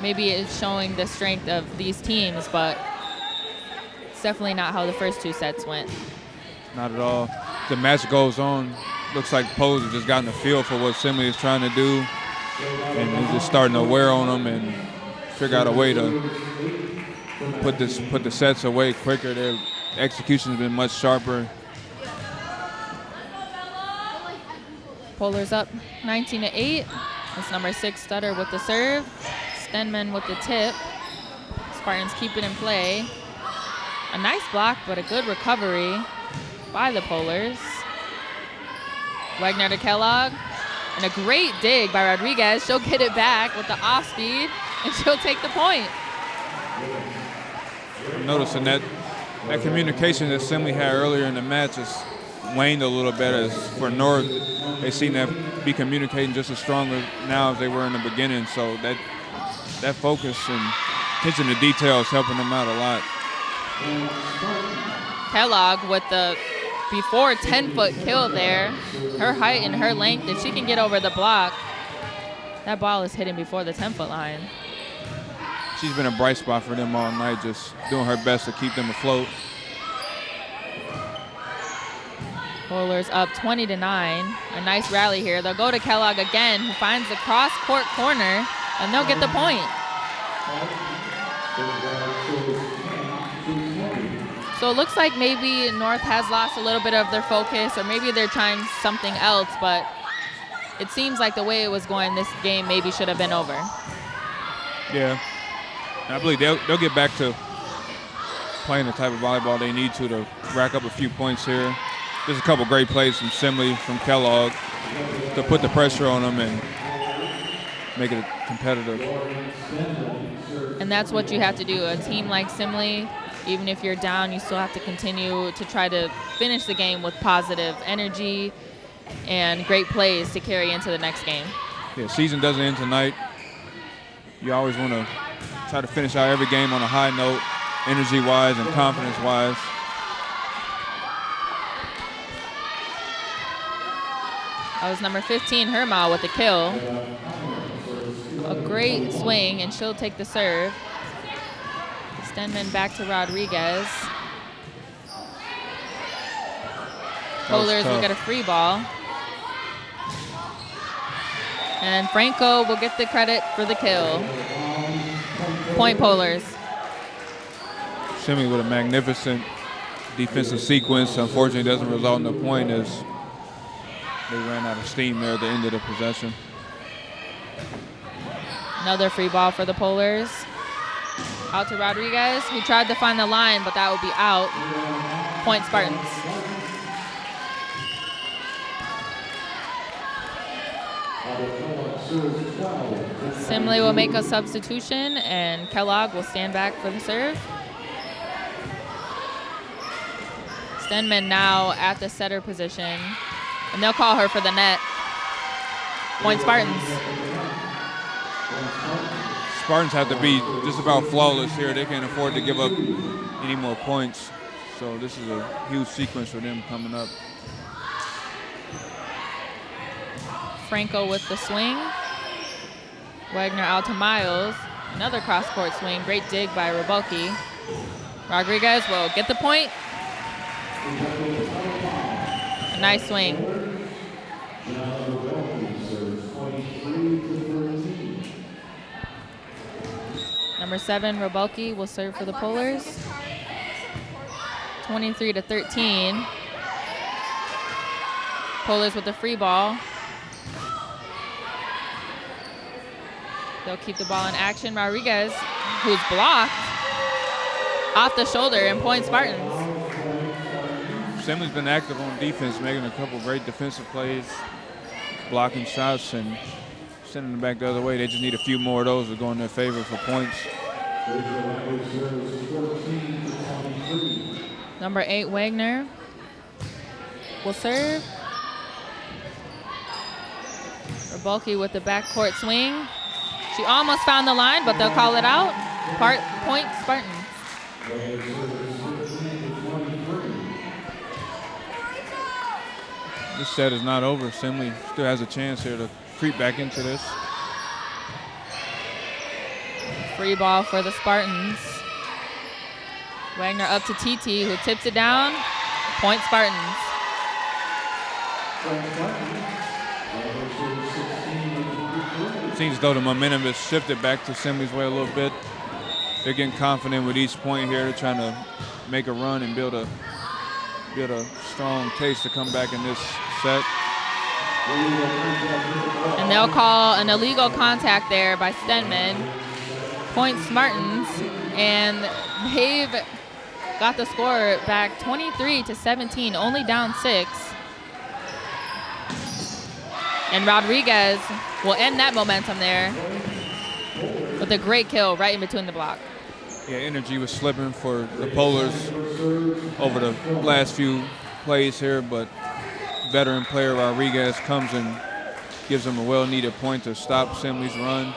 maybe it's showing the strength of these teams, but it's definitely not how the first two sets went. Not at all. The match goes on. Looks like Pose has just gotten a feel for what Simley is trying to do, and they're just starting to wear on them and figure out a way to put the sets away quicker. Their execution has been much sharper. Polars up 19-8. It's number 6 Stutter with the serve. Stenman with the tip. Spartans keep it in play. A nice block, but a good recovery by the Polars. Wagner to Kellogg. And a great dig by Rodriguez. She'll get it back with the off speed, and she'll take the point. I'm noticing that communication that Simley had earlier in the match has waned a little bit. As for North, they seem to be communicating just as strongly now as they were in the beginning. So that focus and attention to detail is helping them out a lot. Kellogg with the before 10-foot kill there. Her height and her length, if she can get over the block, that ball is hitting before the 10-foot line. She's been a bright spot for them all night, just doing her best to keep them afloat. Polars up 20-9. A nice rally here. They'll go to Kellogg again, who finds the cross-court corner, and they'll get the point. So it looks like maybe North has lost a little bit of their focus, or maybe they're trying something else, but it seems like the way it was going, this game maybe should have been over. Yeah. I believe they'll get back to playing the type of volleyball they need to rack up a few points here. There's a couple great plays from Simley, from Kellogg, to put the pressure on them and make it competitive. And that's what you have to do. A team like Simley, even if you're down, you still have to continue to try to finish the game with positive energy and great plays to carry into the next game. Yeah, season doesn't end tonight. You always want to try to finish out every game on a high note, energy-wise and confidence-wise. That was number 15, Herma, with the kill. A great swing, and she'll take the serve. Stenman back to Rodriguez. Polars will get a free ball. And Franco will get the credit for the kill. Point Polars. Simley with a magnificent defensive sequence. Unfortunately, doesn't result in a point as they ran out of steam there at the end of the possession. Another free ball for the Polars. Out to Rodriguez, who tried to find the line, but that will be out. Point Spartans. Simley will make a substitution, and Kellogg will stand back for the serve. Stenman now at the setter position, and they'll call her for the net. Point Spartans. Spartans have to be just about flawless here. They can't afford to give up any more points. So this is a huge sequence for them coming up. Franco with the swing. Wagner out to Miles. Another cross-court swing. Great dig by Ravyn. Rodriguez will get the point. A nice swing. Number 7, Ravyn will serve for the Polars. 23-13. Polars with the free ball. They'll keep the ball in action. Rodriguez, who's blocked, off the shoulder, and point Spartans. Simley's been active on defense, making a couple great defensive plays, blocking shots and sending them back the other way. They just need a few more of those to go in their favor for points. Number 8, Wagner will serve. Ravyn with the backcourt swing. She almost found the line, but they'll call it out. Point Spartans. This set is not over. Simley still has a chance here to creep back into this. Free ball for the Spartans. Wagner up to TT, who tips it down. Point Spartans. Seems as though the momentum has shifted back to Simley's way a little bit. They're getting confident with each point here. They're trying to make a run and build a strong case to come back in this set. And they'll call an illegal contact there by Stenman. Point Spartans, and they've got the score back 23-17, only down 6. And Rodriguez will end that momentum there with a great kill right in between the block. Yeah, energy was slipping for the Polars over the last few plays here, but veteran player Rodriguez comes and gives them a well-needed point to stop Simley's run.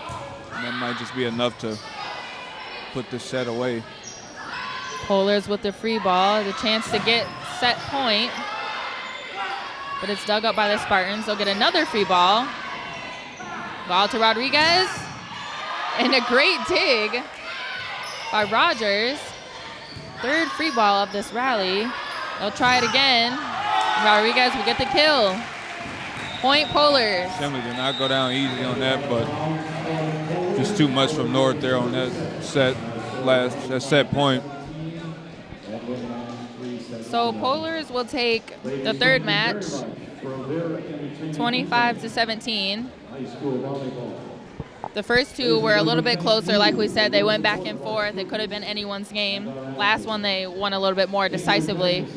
And that might just be enough to put this set away. Polars with the free ball, the chance to get set point, but it's dug up by the Spartans. They'll get another free ball. Ball to Rodriguez, and a great dig by Rogers. Third free ball of this rally. They'll try it again. Rodriguez will get the kill. Point Polars. Simley did not go down easy on that, but just too much from North there on that set point. So Polars will take the third match, 25-17. The first two were a little bit closer. Like we said, they went back and forth. It could have been anyone's game. Last one, they won a little bit more decisively.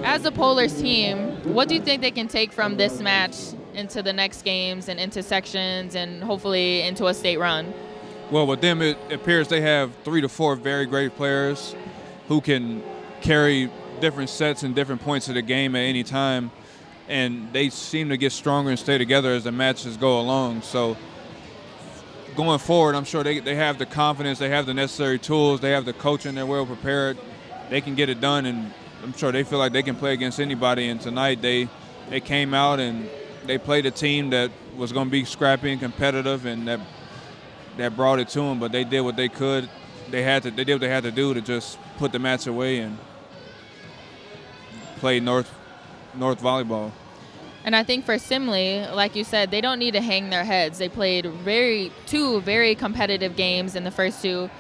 As the Polars team, what do you think they can take from this match into the next games and into sections and hopefully into a state run? Well, with them, it appears they have 3 to 4 very great players who can carry different sets and different points of the game at any time, and they seem to get stronger and stay together as the matches go along. So going forward, I'm sure they have the confidence, they have the necessary tools, they have the coaching, they're well prepared. They can get it done, and I'm sure they feel like they can play against anybody. And tonight they came out and they played a team that was going to be scrappy and competitive, and that brought it to them. But they did what they could. They did what they had to do to just put the match away and play North volleyball. And I think for Simley, like you said, they don't need to hang their heads. They played two very competitive games in the first two,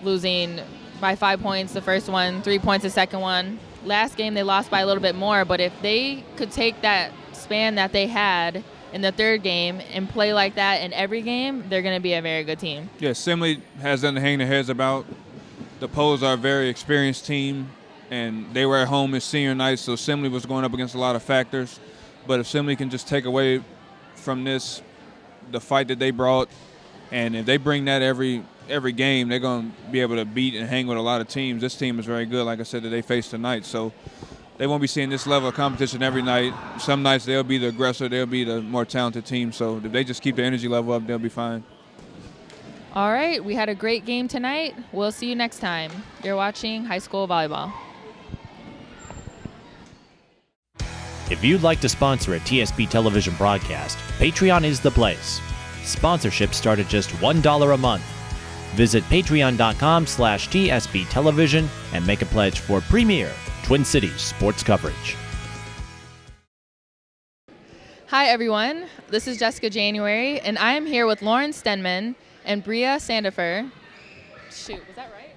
losing by 5 points the first one, 3 points the second one. Last game they lost by a little bit more, but if they could take that span that they had in the third game and play like that in every game, they're going to be a very good team. Yeah, Simley has nothing to hang their heads about. The Poles are a very experienced team, and they were at home in senior night, so Simley was going up against a lot of factors. But if Simley can just take away from this the fight that they brought, and if they bring that every game, they're going to be able to beat and hang with a lot of teams. This team is very good, like I said, that they face tonight. So they won't be seeing this level of competition every night. Some nights they'll be the aggressor, they'll be the more talented team. So if they just keep the energy level up, they'll be fine. All right, we had a great game tonight. We'll see you next time. You're watching High School Volleyball. If you'd like to sponsor a TSP television broadcast, Patreon is the place. Sponsorships start at just $1 a month. Visit patreon.com/TSP television and make a pledge for premier Twin Cities sports coverage. Hi, everyone. This is Jessica January, and I am here with Lauren Stenman and Bria Sandifer. Shoot, was that right?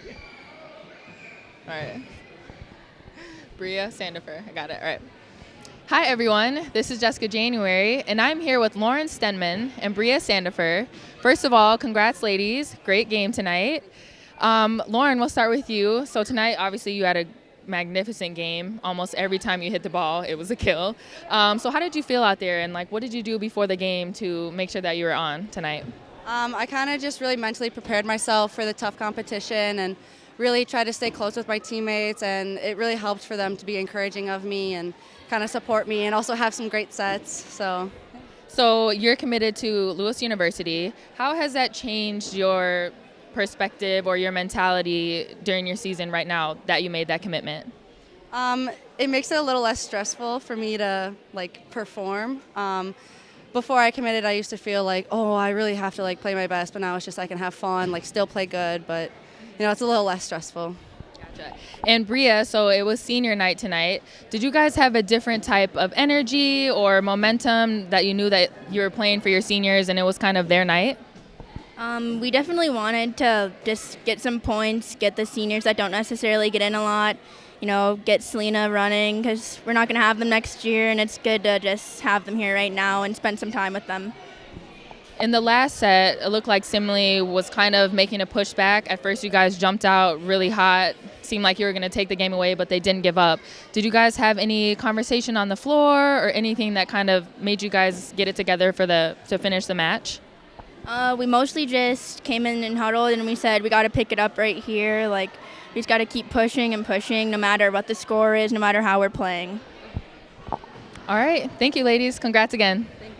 Yeah. All right. Bria Sandifer. I got it. All right. Hi, everyone. This is Jessica January, and I'm here with Lauren Stenman and Bria Sandifer. First of all, congrats, ladies. Great game tonight. Lauren, we'll start with you. So tonight, obviously, you had a magnificent game. Almost every time you hit the ball, it was a kill. So how did you feel out there, and what did you do before the game to make sure that you were on tonight? I kind of just really mentally prepared myself for the tough competition and really tried to stay close with my teammates, and it really helped for them to be encouraging of me and kind of support me and also have some great sets. So you're committed to Lewis University. How has that changed your perspective or your mentality during your season right now that you made that commitment? It makes it a little less stressful for me to perform. Before I committed, I used to feel like, oh, I really have to play my best, but now it's just I can have fun, still play good, but it's a little less stressful. Gotcha. And Bria, so it was senior night tonight. Did you guys have a different type of energy or momentum that you knew that you were playing for your seniors and it was kind of their night? We definitely wanted to just get some points, get the seniors that don't necessarily get in a lot, get Selena running because we're not going to have them next year, and it's good to just have them here right now and spend some time with them. In the last set, it looked like Simley was kind of making a pushback. At first, you guys jumped out really hot. Seemed like you were going to take the game away, but they didn't give up. Did you guys have any conversation on the floor or anything that kind of made you guys get it together to finish the match? We mostly just came in and huddled, and we said we got to pick it up right here. We just got to keep pushing and pushing no matter what the score is, no matter how we're playing. All right. Thank you, ladies. Congrats again. Thank you.